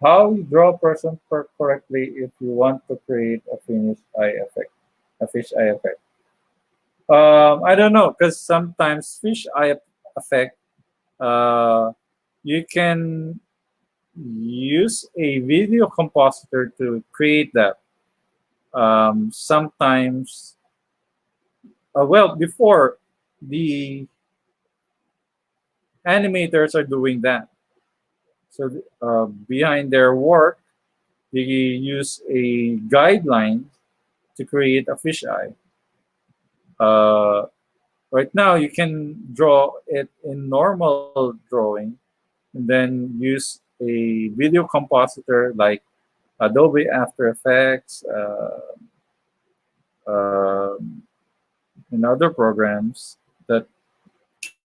how you draw a person correctly if you want to create a fish eye effect. I don't know, because sometimes fish eye effect, uh, you can use a video compositor to create that. Sometimes, well, before the animators are doing that. So behind their work, they use a guideline to create a fisheye. Uh, right now, you can draw it in normal drawing, and then use a video compositor like Adobe After Effects um and other programs that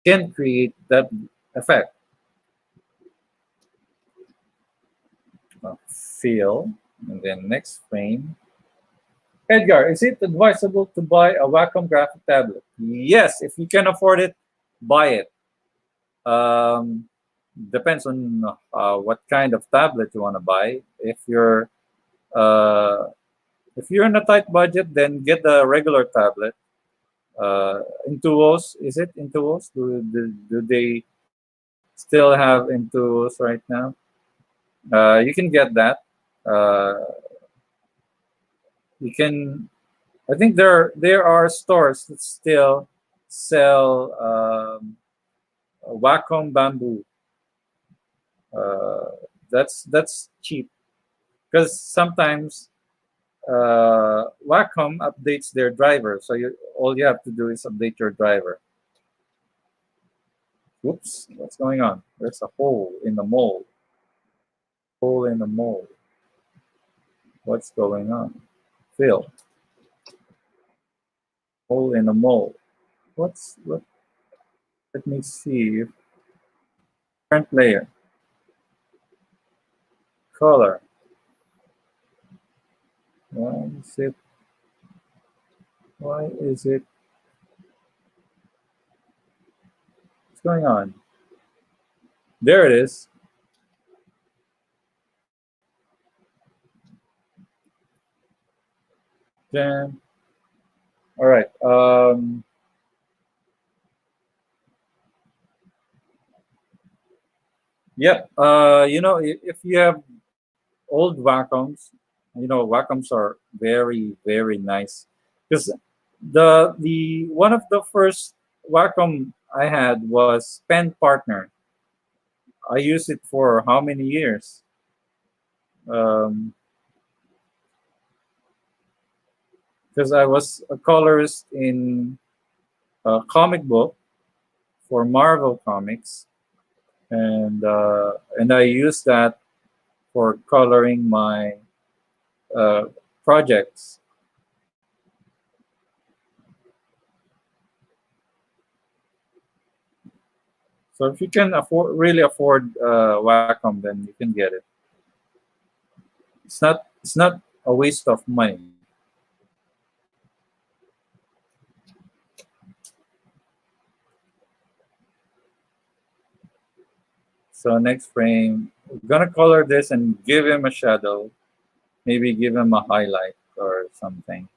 can create that effect. Fill, and then next frame. Edgar, is it advisable to buy a Wacom graphic tablet? Yes, if you can afford it, buy it. Um, Depends on what kind of tablet you want to buy. Uh, if you're in a tight budget, then get the regular tablet. Intuos, is it Intuos? Do they still have Intuos right now? You can get that. Uh, you can. I think there are stores that still sell Wacom bamboo. Uh, that's cheap because sometimes Wacom updates their driver, so all you have to do is update your driver. Whoops, what's going on? There's a hole in the mold. Hole in the mold. What's going on? Fill. Hole in the mold. What? Let me see. Current layer. Color. Why is it? Why is it? What's going on? There it is. Then, all right. Yep. If you have old Wacoms, Wacoms are very nice because the one of the first Wacom I had was Pen Partner. I used it for how many years? Um, because I was a colorist in a comic book for Marvel Comics, and I used that for coloring my uh, projects. So if you can really afford Wacom, then you can get it. It's not a waste of money. So next frame, we're gonna color this and give him a shadow. Maybe give him a highlight or something.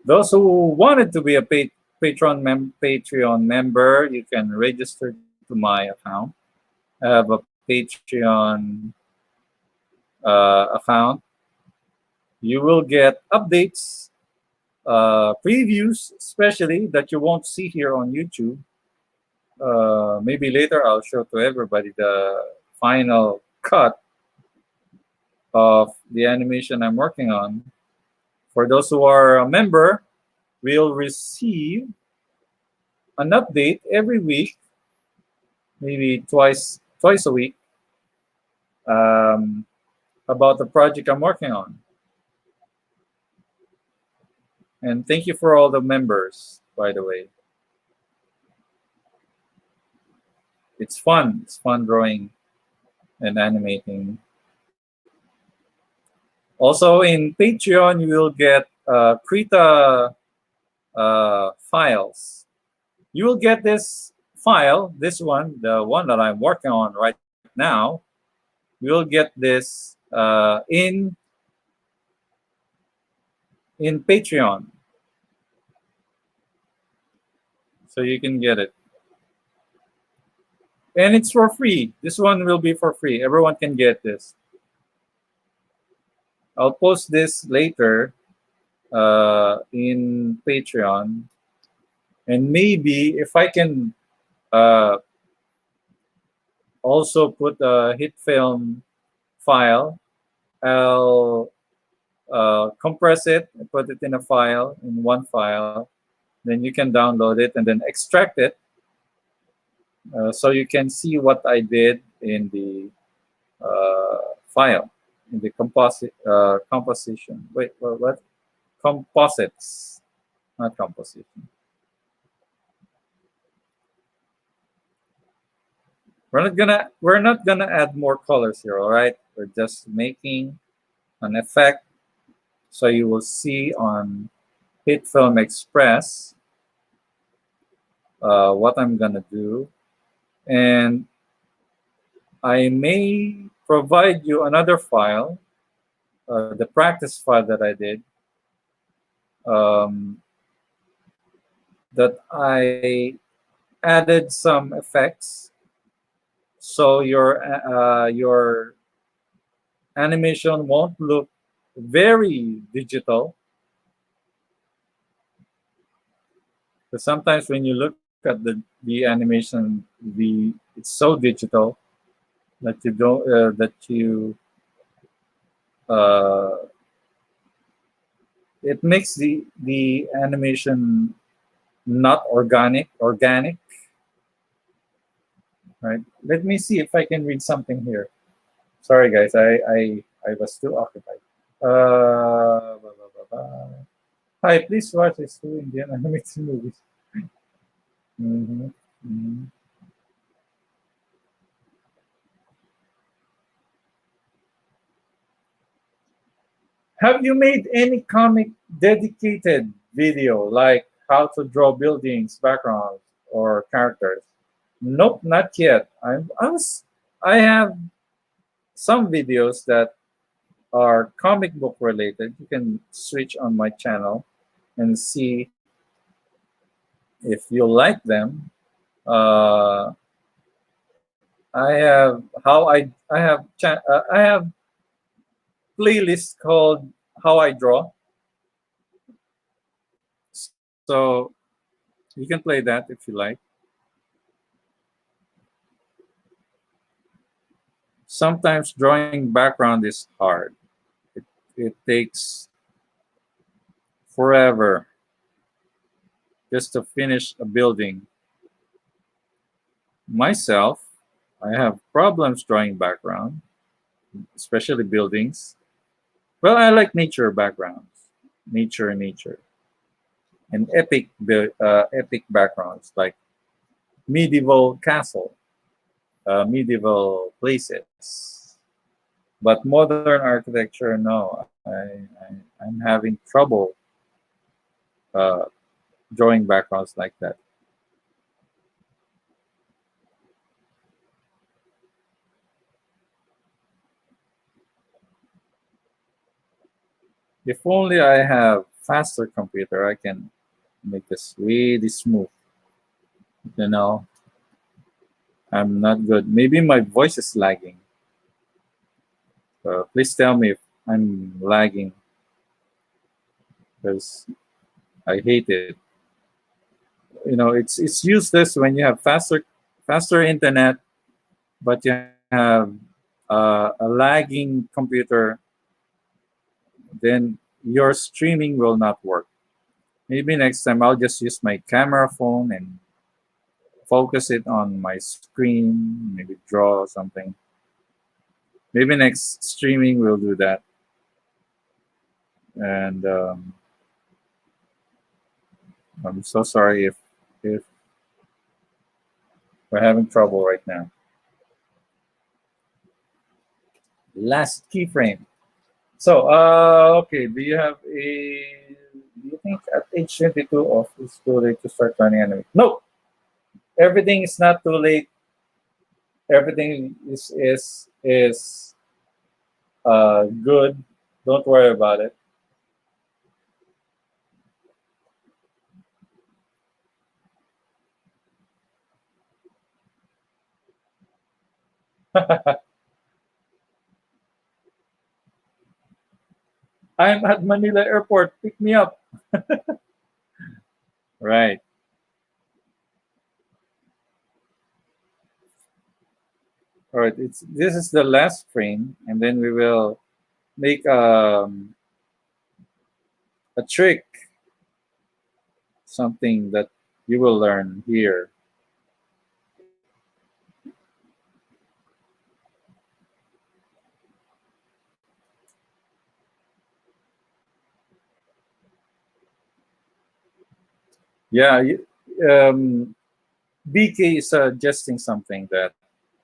Those who wanted to be a Patreon member, you can register to my account. I have a Patreon account. You will get updates, previews, especially that you won't see here on YouTube. Maybe later I'll show to everybody the final cut of the animation I'm working on. For those who are a member, we'll receive an update every week, maybe twice a week, um, about the project I'm working on. And thank you for all the members, by the way. It's fun. It's fun drawing and animating. Also, in Patreon, you will get Krita files. You will get this file, this one, the one that I'm working on right now. You will get this in Patreon, so you can get it, and it's for free. This one will be for free. Everyone can get this. I'll post this later in Patreon, And maybe if I can uh, also put a HitFilm file, I'll compress it and put it in a file, in one file. Then you can download it and then extract it, so you can see what I did in the file, in the composition. Wait, what? Composites, not composition. We're not gonna add more colors here, all right? We're just making an effect, so you will see on HitFilm Express what I'm gonna do, and I may provide you another file, the practice file that I did, um, that I added some effects, so your animation won't look very digital. Because sometimes when you look at the animation, it's so digital that you don't that you uh, it makes the animation not organic, right? Let me see if I can read something here. Sorry guys, I was too occupied. Blah, blah, blah, blah. Hi, please watch these two Indian animated movies. Mhm, mhm. Have you made any comic dedicated video, like how to draw buildings, backgrounds, or characters? Nope, not yet. I have some videos that are comic book related. You can switch on my channel and see if you like them. Uh, I have I have playlist called How I Draw, so you can play that if you like. Sometimes drawing background is hard. It takes forever just to finish a building. Myself, I have problems drawing background, especially buildings. Well, I like nature backgrounds, nature, and epic backgrounds like medieval castle, medieval places. But modern architecture, no, I'm having trouble uh, drawing backgrounds like that. If only I have faster computer, I can make this really smooth. You know, I'm not good. Maybe my voice is lagging. Please tell me if I'm lagging, because I hate it. You know, it's useless when you have faster internet, but you have a lagging computer. Then your streaming will not work. Maybe next time I'll just use my camera phone and focus it on my screen, maybe draw something. Maybe next streaming we'll do that. And I'm so sorry if we're having trouble right now. Last keyframe. So, okay, do you think at age 22 of it's too late to start learning Animate? No, everything is not too late. Everything is good. Don't worry about it. I'm at Manila Airport. Pick me up. Right. All right, this is the last frame, and then we will make a trick, something that you will learn here. Yeah, BK is suggesting something that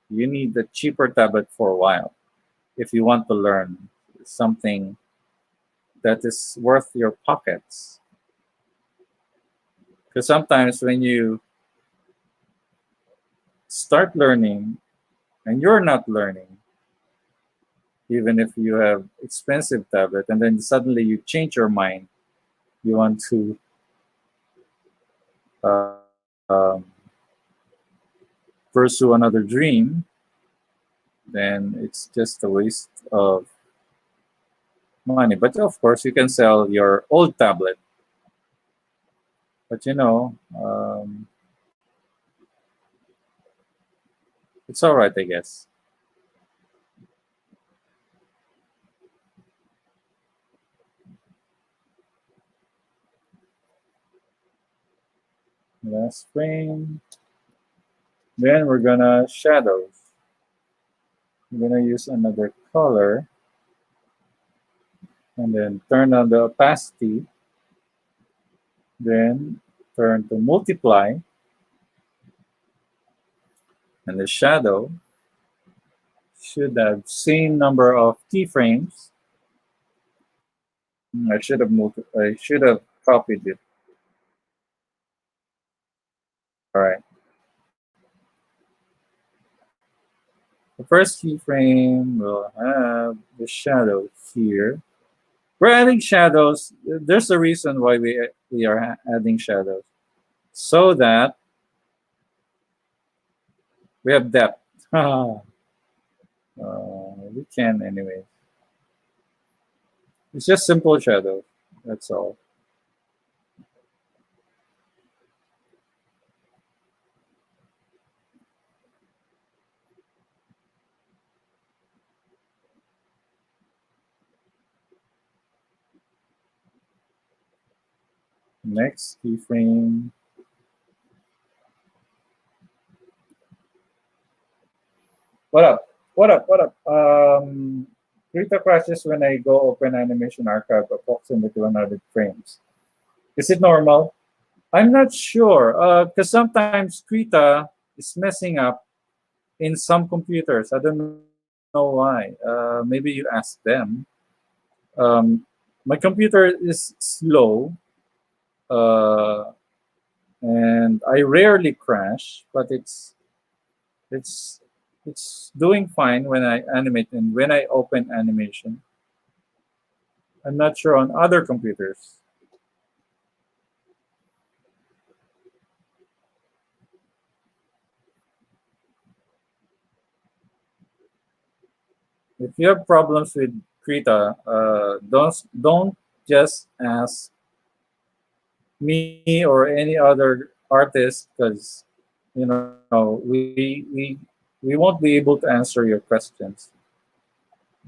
you need a cheaper tablet for a while if you want to learn something that is worth your pockets. Because sometimes when you start learning and you're not learning, even if you have expensive tablet, and then suddenly you change your mind, you want to um, pursue another dream, then it's just a waste of money. But of course, you can sell your old tablet. But it's all right, I guess. Last frame. Then we're gonna shadows. We're gonna use another color and then turn on the opacity. Then turn to multiply, and the shadow should have same number of keyframes. I should have copied it. All right. The first keyframe will have the shadow here. We're adding shadows. There's a reason why we are adding shadows, so that we have depth. We can anyway. It's just simple shadow. That's all. Next keyframe. What up? What up? What up? Krita crashes when I go open animation archive approximately 100 frames. Is it normal? I'm not sure because sometimes Krita is messing up in some computers. I don't know why. Maybe you ask them. Um, my computer is slow, uh, and I rarely crash, but it's it's doing fine when I animate and when I open animation. I'm not sure on other computers. If you have problems with Krita, don't just ask me or any other artist because we won't be able to answer your questions.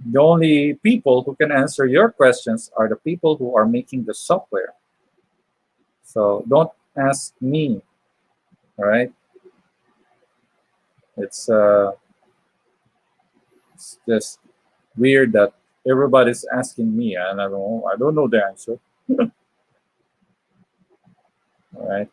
The only people who can answer your questions are the people who are making the software. So don't ask me. All right? It's uh, it's just weird that everybody's asking me, and I don't know the answer. All right.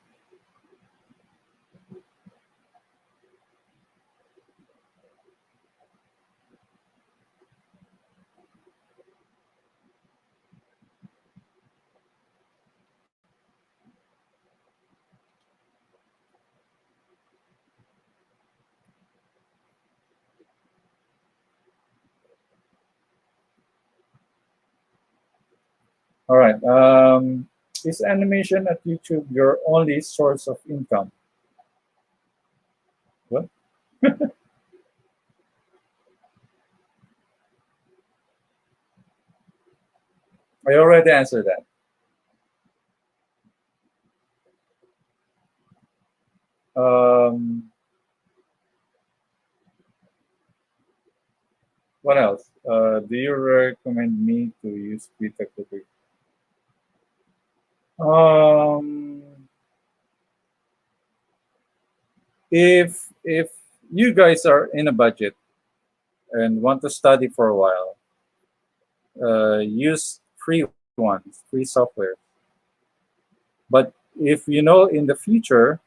All right. Is animation at YouTube your only source of income? What? I already answered that. Um, What else? Do you recommend me to use Krita? Um, if you guys are in a budget and want to study for a while, use free ones, free software. But if you know in the future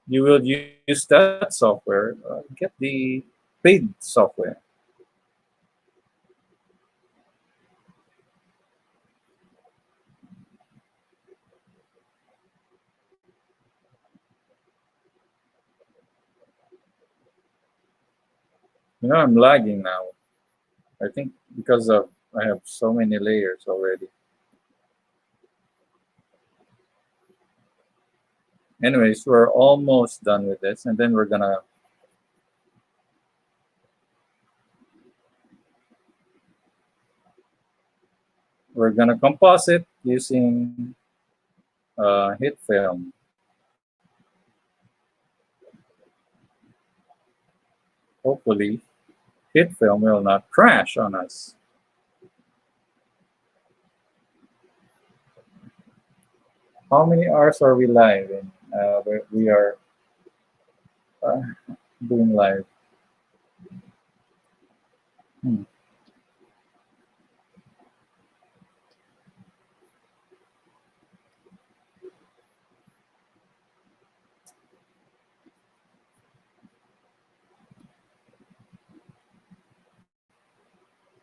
you will use that software, get the paid software. I'm lagging now. I think because of I have so many layers already. Anyways, we're almost done with this, and then we're gonna composite using HitFilm. Hopefully, HitFilm will not crash on us. How many hours are we live in? We are uh, doing live. Hmm.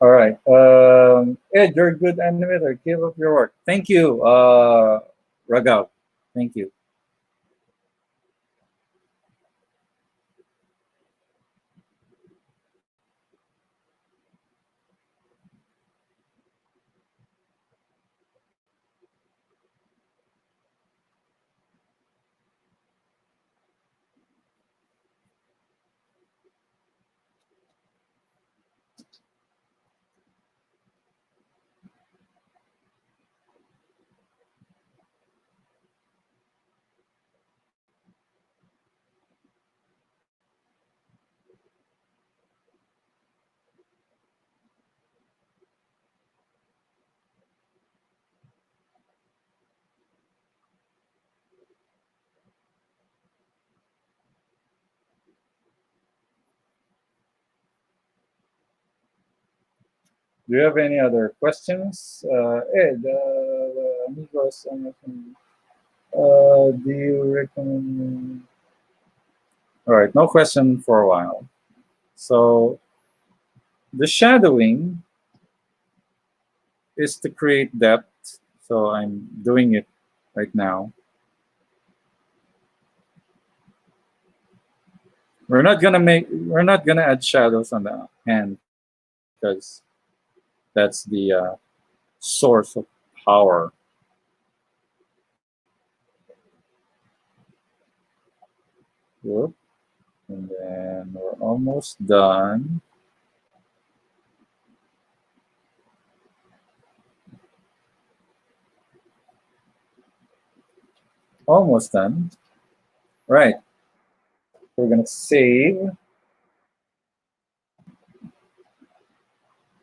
All right. Ed, you're a good animator. Keep up your work. Thank you, Ragav. Thank you. Do you have any other questions? Ed, amigos, do you recommend? All right, no question for a while. So the shadowing is to create depth. So I'm doing it right now. We're not gonna add shadows on the hand because that's the source of power. Whoop. And then we're almost done. Almost done. Right. We're gonna save.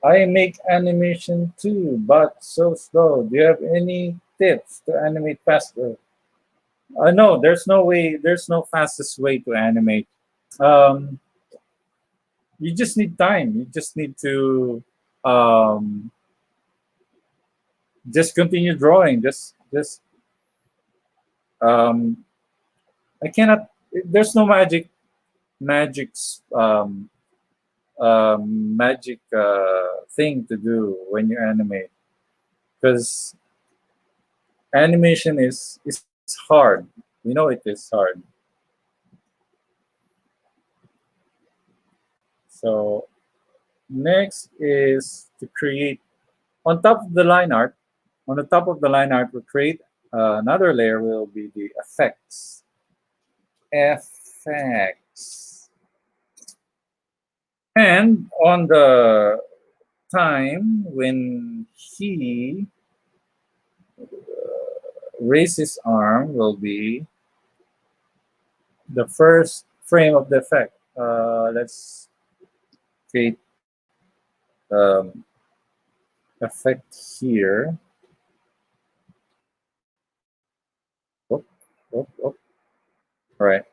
I make animation too, but so slow. Do you have any tips to animate faster? No, there's no way. There's no fastest way to animate. Um, you just need time. You just need to um, just continue drawing. Just um, I cannot. There's no magic magic thing to do when you animate because animation is hard. You know it is hard. So next is to create on top of the line art. On the top of the line art, we'll create another layer. Will be the effects. Effects. And on the time when he raises his arm, will be the first frame of the effect. Let's create effect here. Oh, oh, oh. All right.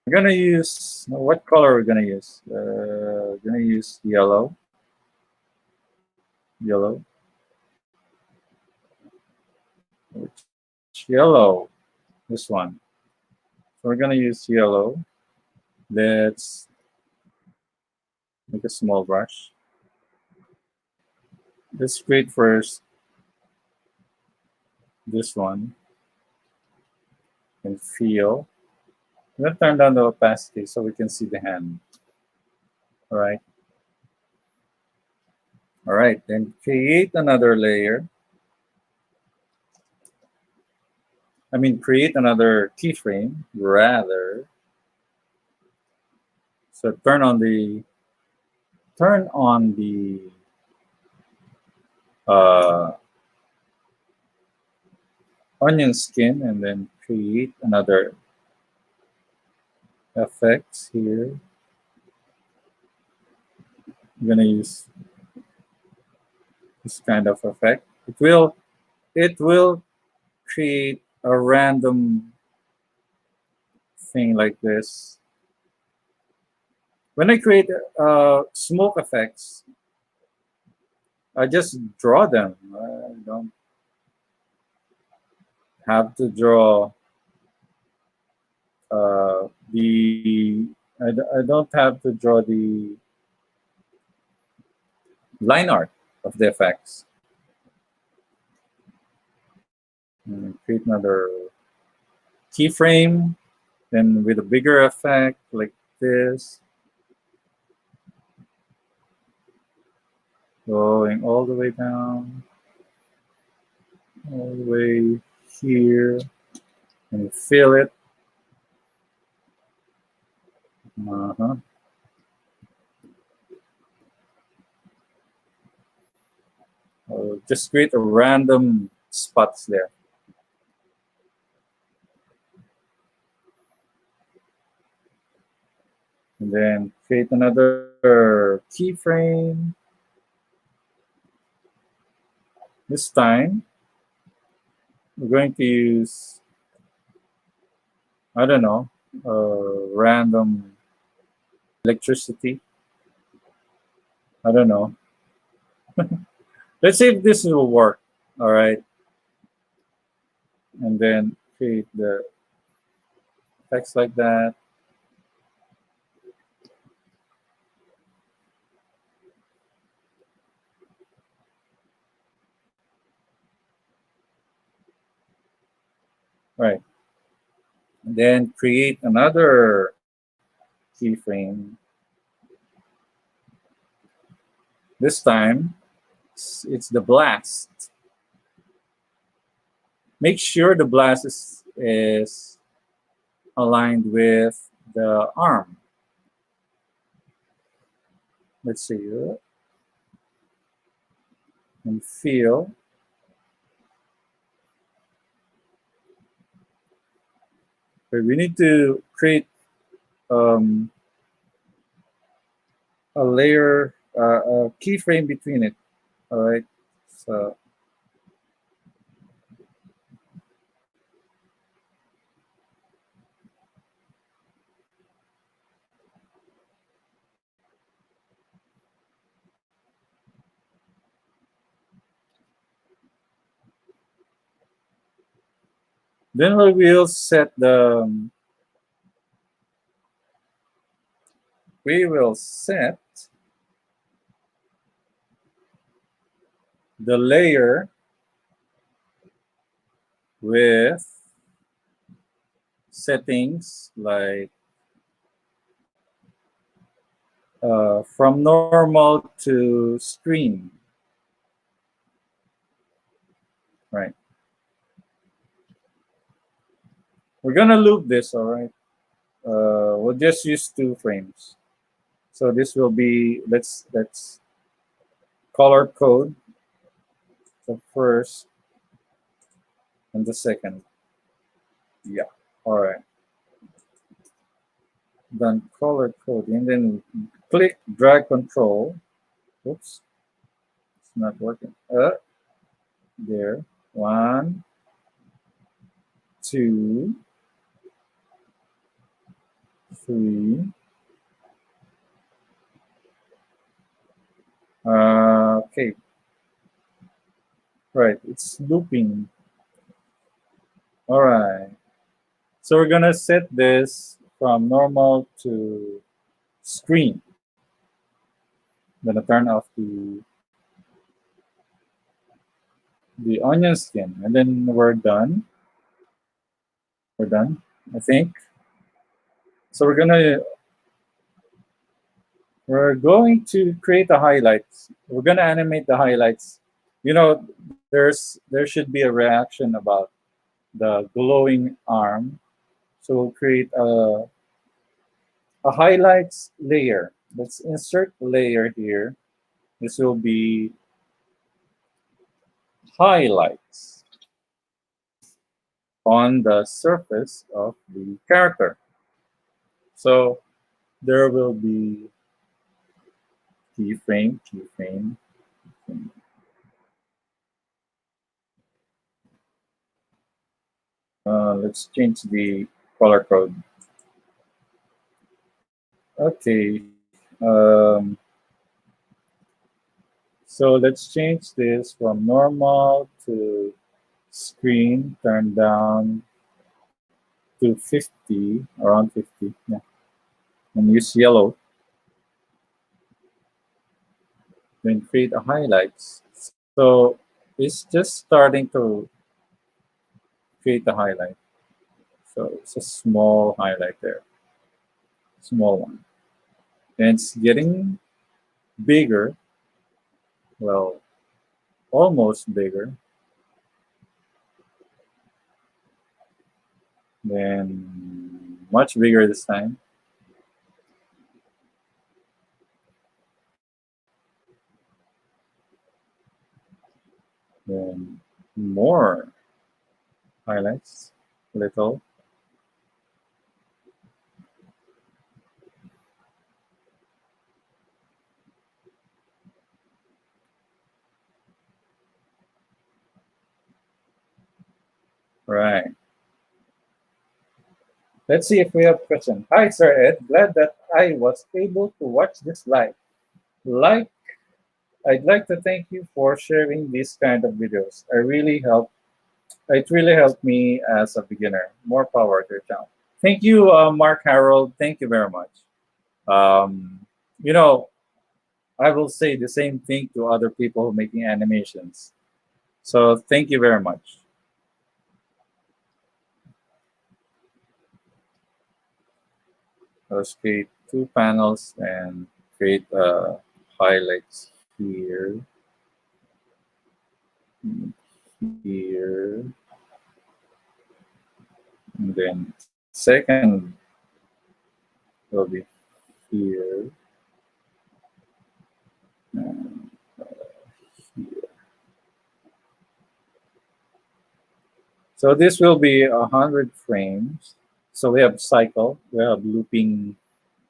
We're gonna use, what color are we gonna use? We're gonna use yellow. Yellow. Which yellow? This one. So we're gonna use yellow. Let's make a small brush. Let's create first this one and feel. I'm gonna turn down the opacity so we can see the hand. All right. All right, then create another layer. I mean, create another keyframe, rather. So turn on the uh, onion skin and then create another effects here. I'm gonna use this kind of effect. It will create a random thing like this. When I create smoke effects, I just draw them. I don't have to draw I don't have to draw the line art of the effects. Create another keyframe, then with a bigger effect like this, going all the way down, all the way here, and fill it. Just create a random spots there. And then create another keyframe. This time, we're going to use, I don't know, random electricity. I don't know. Let's see if this will work. All right. And then create the text like that. Right. And then create another keyframe. This time, it's the blast. Make sure the blast is aligned with the arm. Let's see. And feel. But we need to create a layer, a keyframe between it. All right. So then we will set the layer with settings like from normal to screen. Right. We're gonna loop this, all right? We'll just use 2 frames. So this will be, let's color code the first and the second. Yeah, all right. Then color code, and then click drag control. Oops, not working. There. One, two, three. Okay. Right. It's looping. All right. So we're gonna set this from normal to screen. I'm gonna turn off the onion skin, and then we're done. We're done, I think. So we're going to create the highlights. We're gonna animate the highlights. You know, there should be a reaction about the glowing arm. So we'll create a highlights layer. Let's insert layer here. This will be highlights on the surface of the character. So there will be keyframe, keyframe. Let's change the color code. Okay. So let's change this from normal to screen, turn down to 50, around 50. Yeah. And use yellow. Then create a highlights. So it's just starting to create the highlight. So it's a small highlight there, small one. And it's getting bigger, well, almost bigger. Then much bigger this time. Then more highlights, little. Right. Let's see if we have question. Hi, Sir Ed. Glad that I was able to watch this live. Like, I'd like to thank you for sharing these kind of videos. It really helped me as a beginner. More power to your channel. Thank you, Mark Harold. Thank you very much. Um, you know, I will say the same thing to other people making animations. So thank you very much. Let's create two panels and create highlights here, here, and then second will be here and here. So this will be 100 frames. So we have cycle, we have looping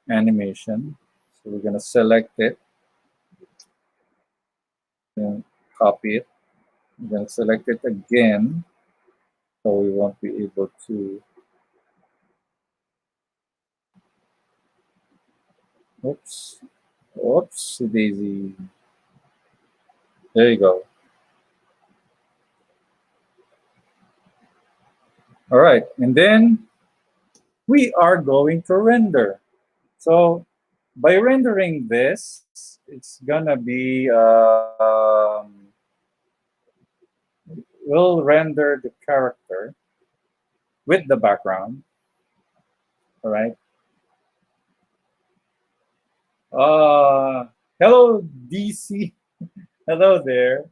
animation. So we're gonna select it and copy it. We're gonna select it again, so we won't be able to. Oops, oops, daisy. There you go. All right, and then we are going to render. So by rendering this, it's gonna be we'll render the character with the background. All right. Hello, DC. Hello there.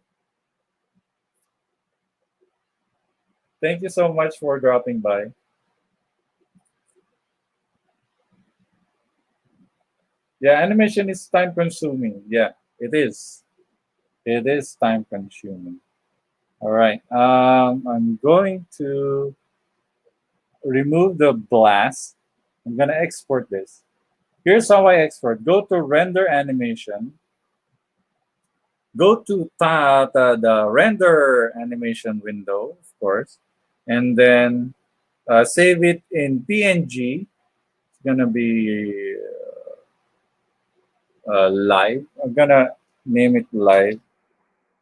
Thank you so much for dropping by. Yeah, animation is time consuming. Yeah, it is. It is time consuming. All right. I'm going to remove the blast. I'm going to export this. Here's how I export. Go to render animation. go to the render animation window, of course, and then save it in PNG. It's gonna be live. I'm gonna name it live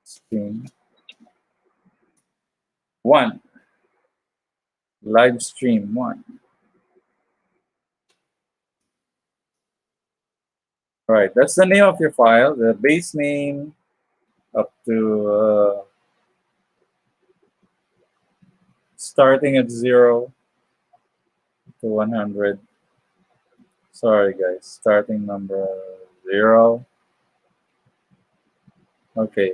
stream one. Live stream one. All right, that's the name of your file. The base name up to starting at 0 to 100. Sorry, guys. Starting number 0. Okay,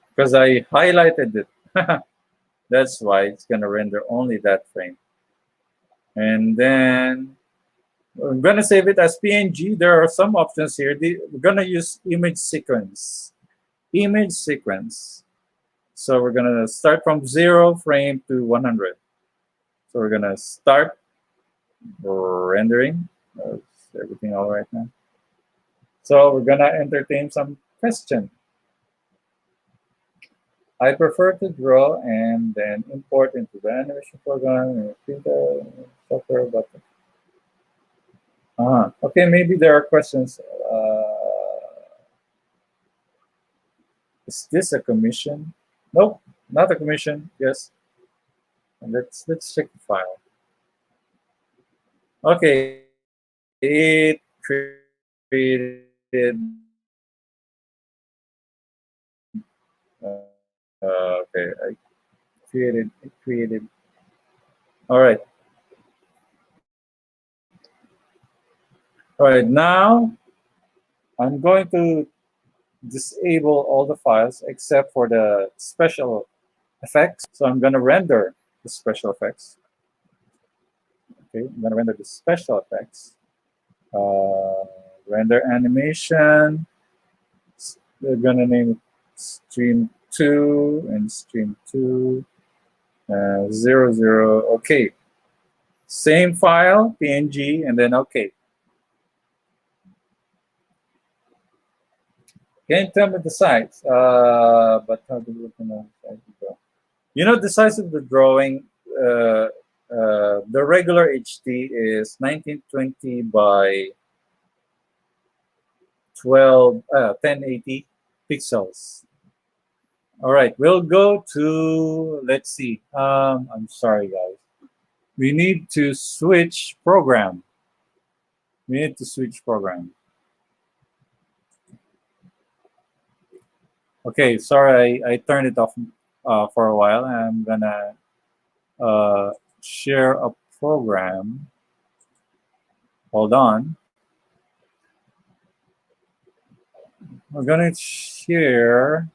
because I highlighted it. That's why it's gonna render only that frame. And then I'm gonna save it as PNG. There are some options here. We're gonna use image sequence. Image sequence. So we're gonna start from 0 frame to 100. So we're gonna start rendering. Is everything all right now? So we're gonna entertain some question. I prefer to draw and then import into the animation program and Krita software button. Okay, maybe there are questions. Is this a commission? Nope, not a commission. Yes. And let's check the file. Okay, it created. Okay, I created. It created. All right. All right. Now I'm going to disable all the files except for the special effects. So I'm going to render the special effects. Okay, I'm going to render the special effects. Render animation. We're going to name it stream 2 and stream 2 0 0. Okay. Same file, PNG, and then okay. Can you tell me the size? But how do we know the size of the You know the size of the drawing. The regular HD is 1920 by 1080 pixels. All right, we'll go to, let's see. I'm sorry, guys. We need to switch program. We need to switch program. Okay, sorry, I turned it off for a while. I'm gonna share a program. Hold on. We're gonna share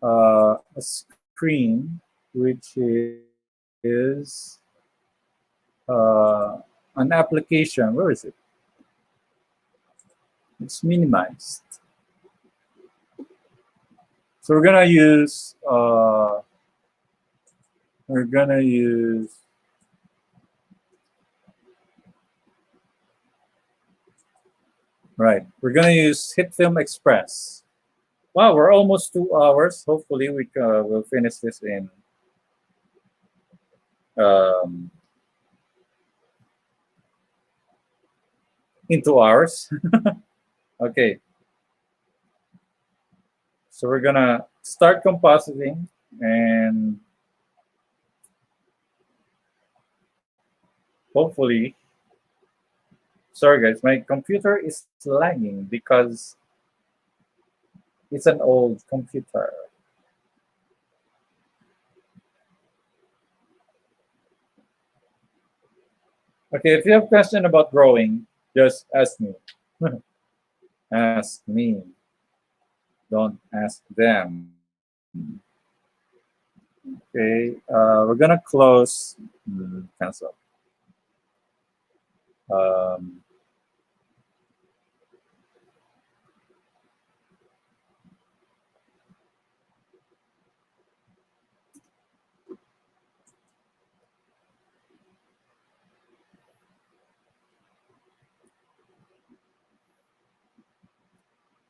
a screen, which is an application. Where is it? It's minimized. So we're gonna use We're gonna use HitFilm Express. Wow, we're almost 2 hours. Hopefully, we'll finish this um, in 2 hours. Okay. So we're gonna start compositing, and hopefully, sorry guys, my computer is lagging because it's an old computer. Okay, if you have question about drawing, just ask me. Ask me. Don't ask them. Okay, we're gonna close. Cancel. Um,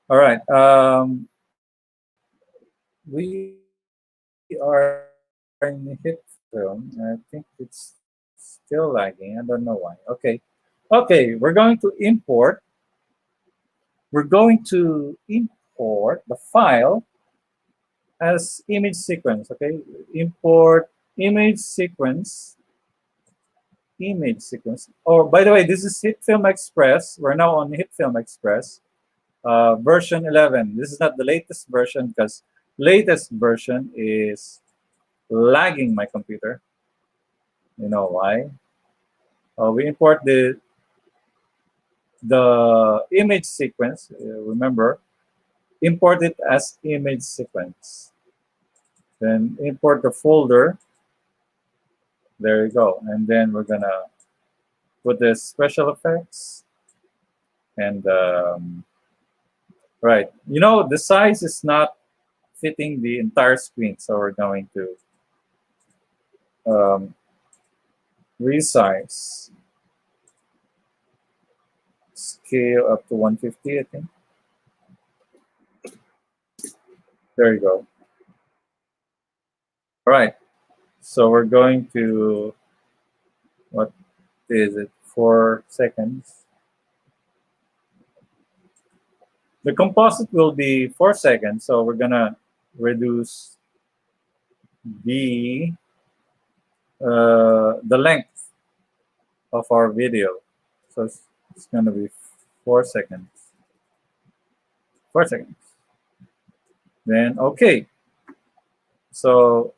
All right. We are in HitFilm. I think it's still lagging. I don't know why. Okay, we're going to import. We're going to import the file as image sequence. Okay, import image sequence. Image sequence. Oh, by the way, this is HitFilm Express. We're now on HitFilm Express. Version 11. This is not the latest version because latest version is lagging my computer. You know why? We import the image sequence. Remember, import it as image sequence. Then import the folder. There you go. And then we're gonna put the special effects and right. You know the size is not fitting the entire screen, so we're going to um, resize scale up to 150, I think. There you go. All right. So we're going to, what is it, 4 seconds. The composite will be 4 seconds. So we're going to reduce the length of our video. So it's going to be 4 seconds. 4 seconds. Then, okay. So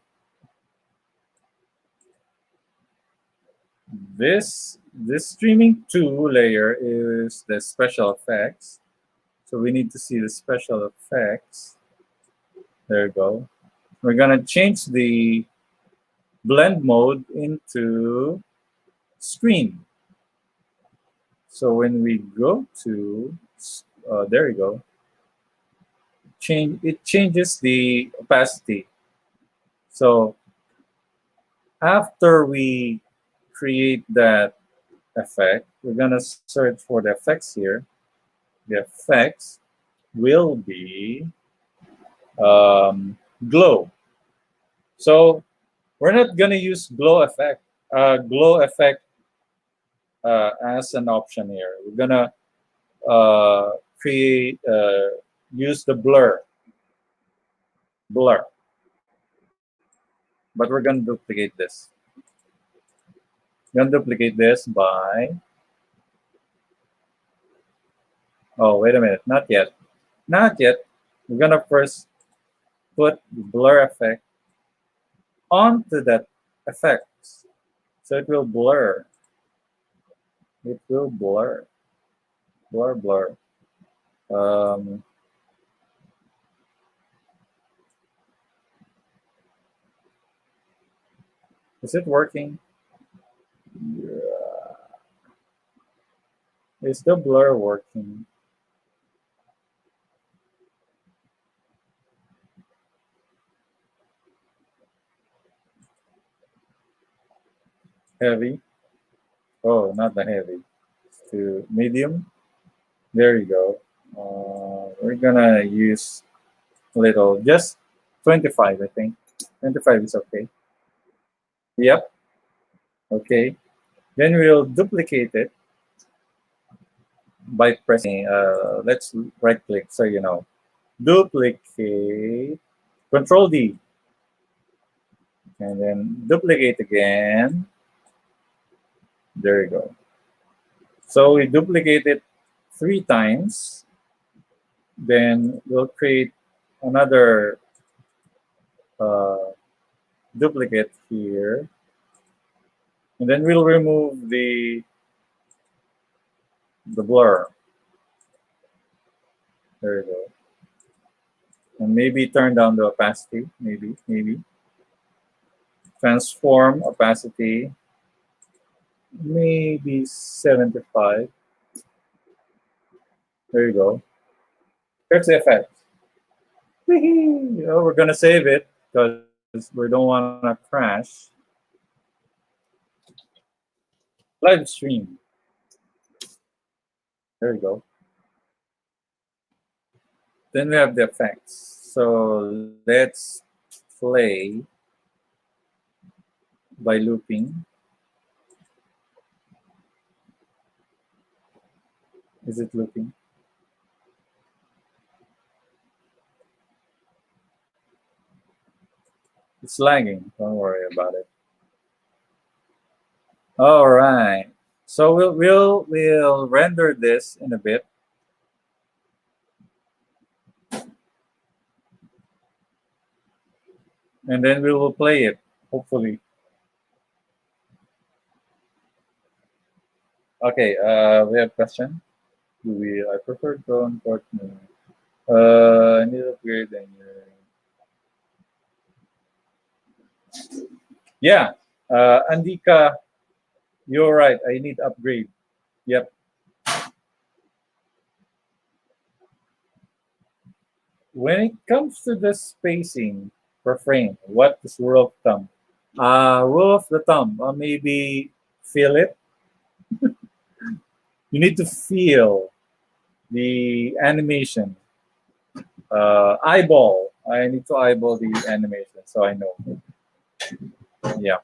this streaming 2 layer is the special effects. So we need to see the special effects. There you go. We're gonna change the blend mode into screen. So when we go to, there you go, it changes the opacity. So after we create that effect, we're gonna search for the effects here. The effects will be glow. So we're not gonna use glow effect as an option here. We're gonna create use the blur, but we're gonna duplicate this. We're gonna duplicate this by, oh wait a minute, not yet, not yet. We're gonna first put the blur effect onto that effect, so it will blur. It will blur. Um, is it working? Yeah. Is the blur working? Heavy? Oh, not the heavy. To medium. There you go. We're gonna use a little, just 25, I think. 25 is okay. Yep. Okay. Then we'll duplicate it by pressing, let's right click so you know. Duplicate, Control D, and then duplicate again. There you go. So we duplicate it 3 times. Then we'll create another uh, duplicate here. And then we'll remove the blur. There you go. And maybe turn down the opacity. Maybe. Transform opacity. Maybe 75. There you go. Here's the effect. Oh, we're gonna save it because we don't want to crash. Live stream. There you go. Then we have the effects. So let's play by looping. Is it looping? It's lagging. Don't worry about it. All right. So we'll render this in a bit. And then we will play it, hopefully. Okay, we have a question. I prefer drone partner. I need to upgrade and yeah. Andika, you're right. I need upgrade. Yep. When it comes to the spacing per frame, what is rule of thumb? Rule of the thumb, maybe feel it. You need to feel the animation. Eyeball. I need to eyeball the animation so I know. Yeah.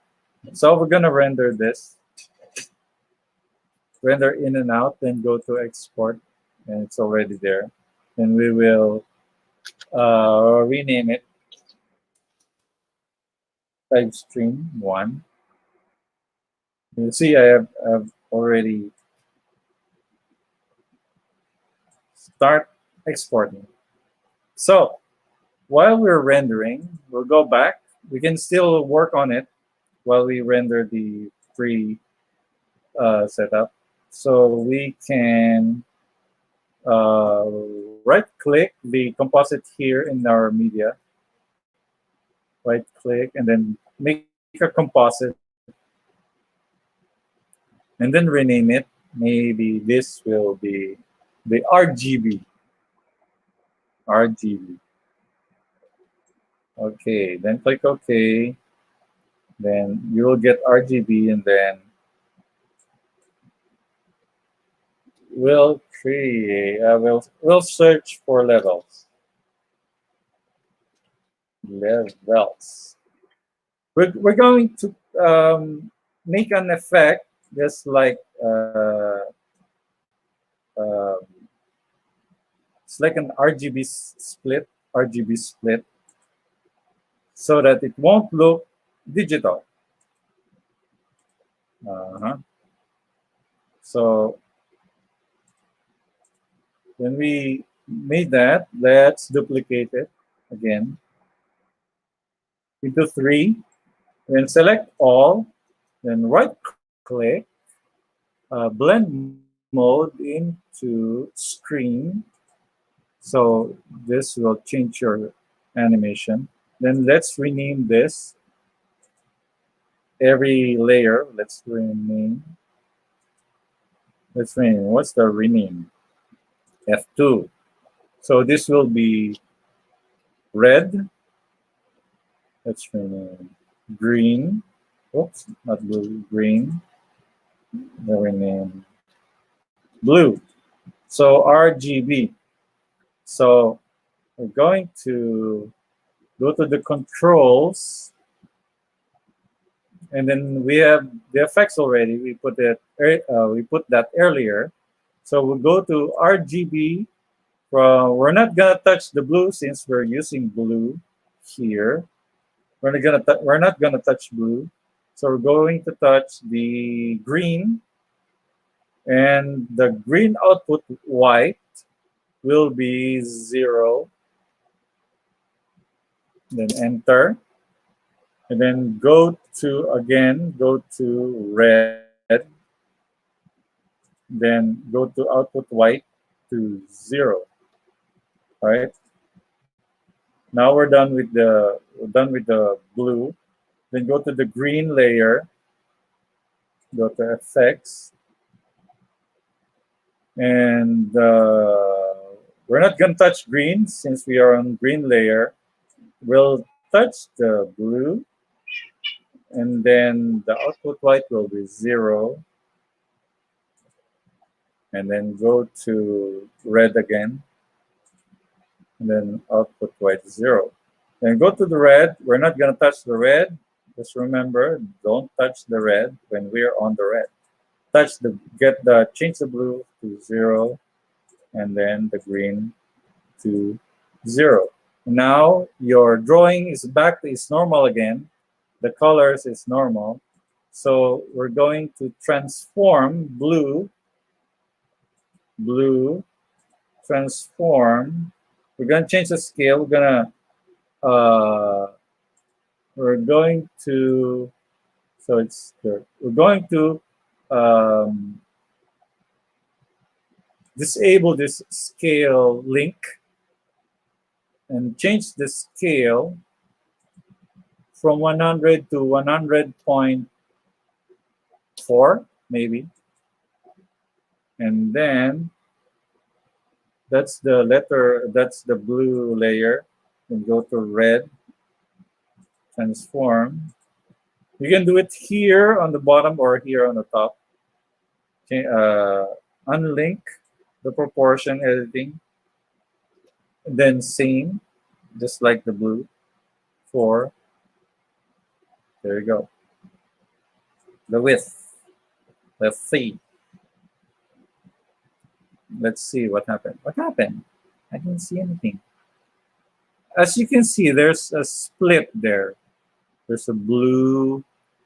So we're gonna render this. Render in and out, then go to export, and it's already there. Then we will rename it live stream 1. You see, I've already start exporting. So while we're rendering, we'll go back. We can still work on it while we render the pre setup. So we can right click the composite here in our media. Right click and then make a composite and then rename it. Maybe this will be the RGB. RGB. Okay, then click OK. Then you will get RGB and then we'll create, we'll search for levels. Levels. We're going to make an effect just like it's like an RGB split, so that it won't look digital. So when we made that, let's duplicate it again. Into 3, then select all, then right click, blend mode into screen. So this will change your animation. Then let's rename this. Every layer, let's rename. What's the rename? F2. So this will be red. Let's rename green. Oops, not blue, green. Then rename blue. So RGB. So we're going to go to the controls, and then we have the effects already. We put that earlier. So we'll go to RGB. We're not gonna touch the blue since we're using blue here. We're not gonna touch blue. So we're going to touch the green, and the green output white will be 0. Then enter, and then go to red, then go to output white to 0. All right. Now we're done with the blue. Then go to the green layer. Go to effects, and we're not gonna touch green since we are on green layer. We'll touch the blue, and then the output white will be 0. And then go to red again. and then output white is 0. Then go to the red. We're not going to touch the red. Just remember, don't touch the red when we're on the red. Change the blue to 0, and then the green to 0. Now your drawing is back to its normal again. The colors is normal. So we're going to transform blue, transform. We're going to change the scale. We're going to, so it's there. We're going to disable this scale link and change the scale from 100 to 100.4 maybe, and then that's the blue layer. And go to red, transform. You can do it here on the bottom or here on the top. Okay, unlink the proportion editing, and then same, just like the blue. 4. There you go. The width. Let's see. Let's see what happened. What happened? I didn't see anything. As you can see, there's a split there. There's a blue,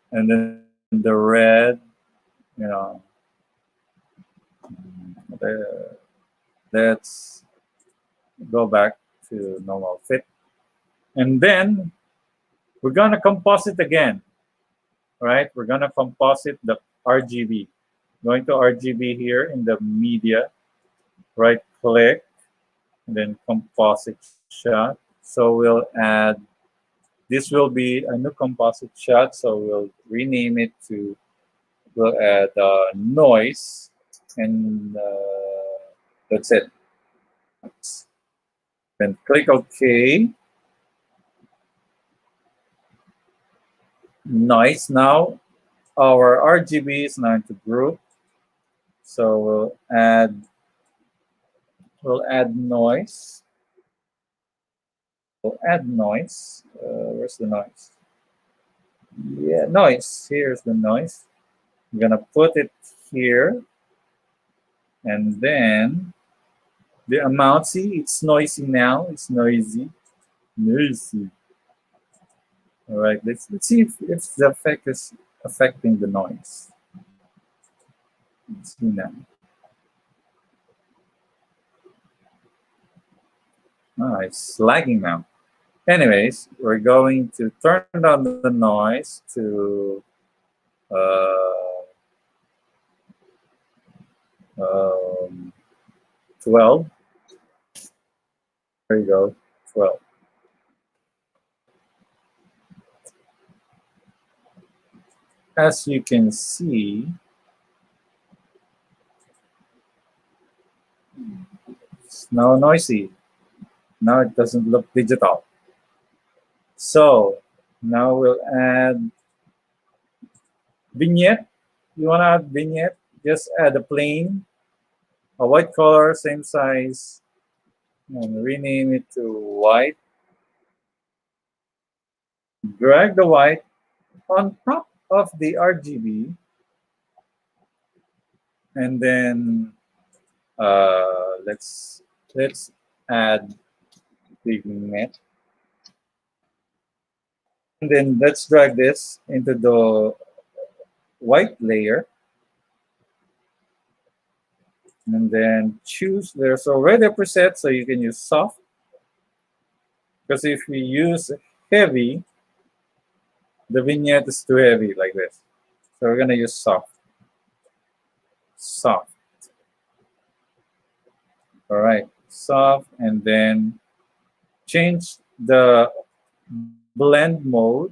and then the red. You know. Let's go back to normal fit, and then we're gonna composite again. Right? We're gonna composite the RGB. Going to RGB here in the media, right click, and then composite shot. So we'll add, this will be a new composite shot, so we'll rename it to, we'll add noise, and that's it. Then click OK. Nice. Now our RGB is now into group. So we'll add noise. Where's the noise? Yeah, noise. Here's the noise. I'm gonna put it here, and then the amount. See, it's noisy now. It's noisy. All right. Let's see if the effect is affecting the noise. Let's see now. It's lagging now. Anyways, we're going to turn down the noise to 12. There you go, 12. As you can see, it's now noisy. Now it doesn't look digital. So now we'll add vignette. You want to add vignette? Just add a plain, a white color, same size, and rename it to white. Drag the white on top of the RGB, and then let's add vignette. And then let's drag this into the white layer. And then choose, there's already a preset, so you can use soft. Because if we use heavy, the vignette is too heavy like this. So we're gonna use soft. Soft. All right, soft, and then change the blend mode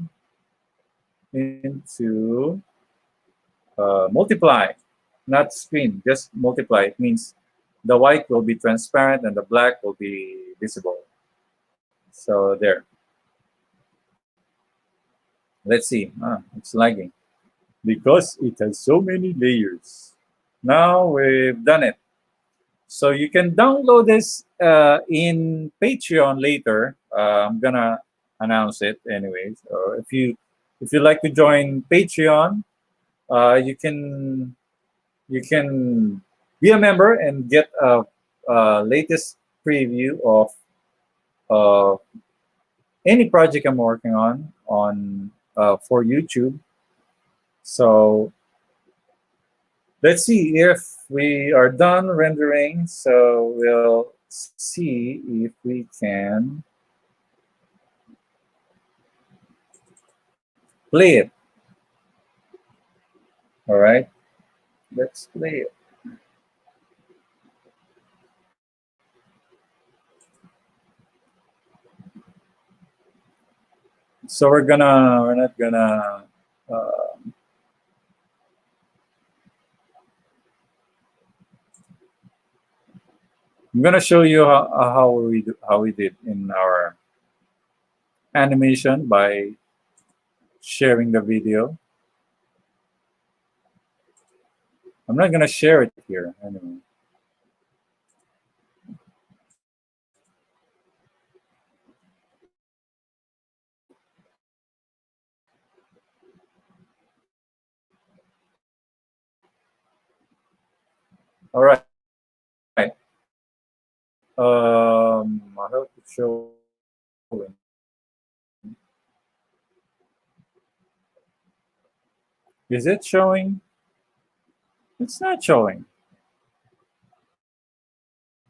into multiply, not screen, just multiply. It means the white will be transparent and the black will be visible. So there. Let's see. It's lagging because it has so many layers. Now we've done it. So you can download this in Patreon later. I'm gonna announce it anyways. If you like to join Patreon, you can be a member and get a latest preview of uh, any project I'm working on for YouTube. So let's see if we are done rendering. So we'll see if we can play it. All right, let's play it. So we're not gonna uh, I'm gonna show you how we did in our animation by sharing the video. I'm not gonna share it here anyway. All right. I hope it's showing. Is it showing? It's not showing.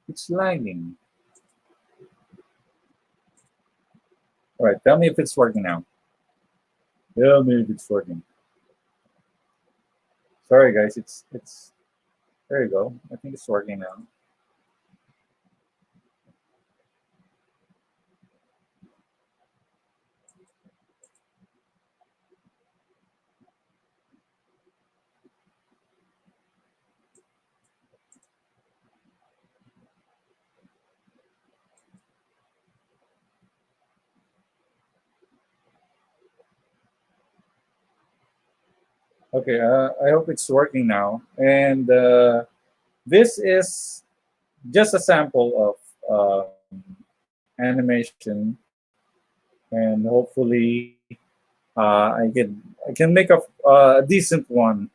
It's lagging. All right. Tell me if it's working now. Tell me if it's working. Sorry, guys. It's. There you go. I think it's working now. Okay. I hope it's working now. And this is just a sample of animation, and hopefully I can make a decent one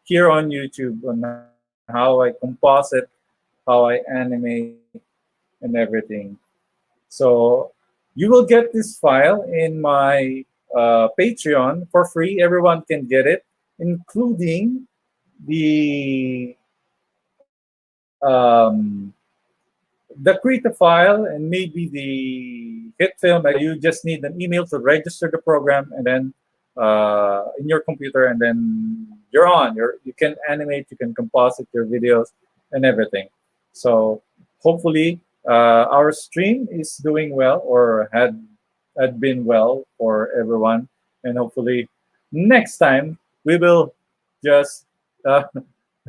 here on YouTube on how I composite, how I animate, and everything. So you will get this file in my Patreon for free. Everyone can get it, including the um, the Krita file and maybe the HitFilm. You just need an email to register the program, and then in your computer, and then you're on. You can animate, you can composite your videos, and everything. So hopefully, our stream is doing well, or had been well for everyone, and hopefully next time we will just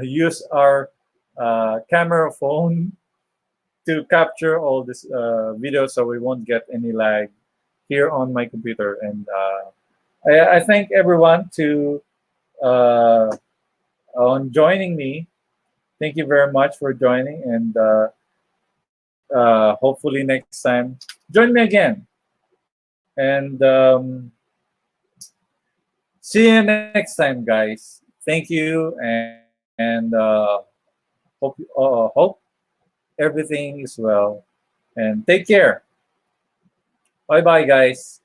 use our camera phone to capture all this video, so we won't get any lag here on my computer. And I thank everyone to on joining me. Thank you very much for joining, and hopefully next time join me again. And see you next time, guys. Thank you, and hope everything is well. And take care. Bye bye, guys.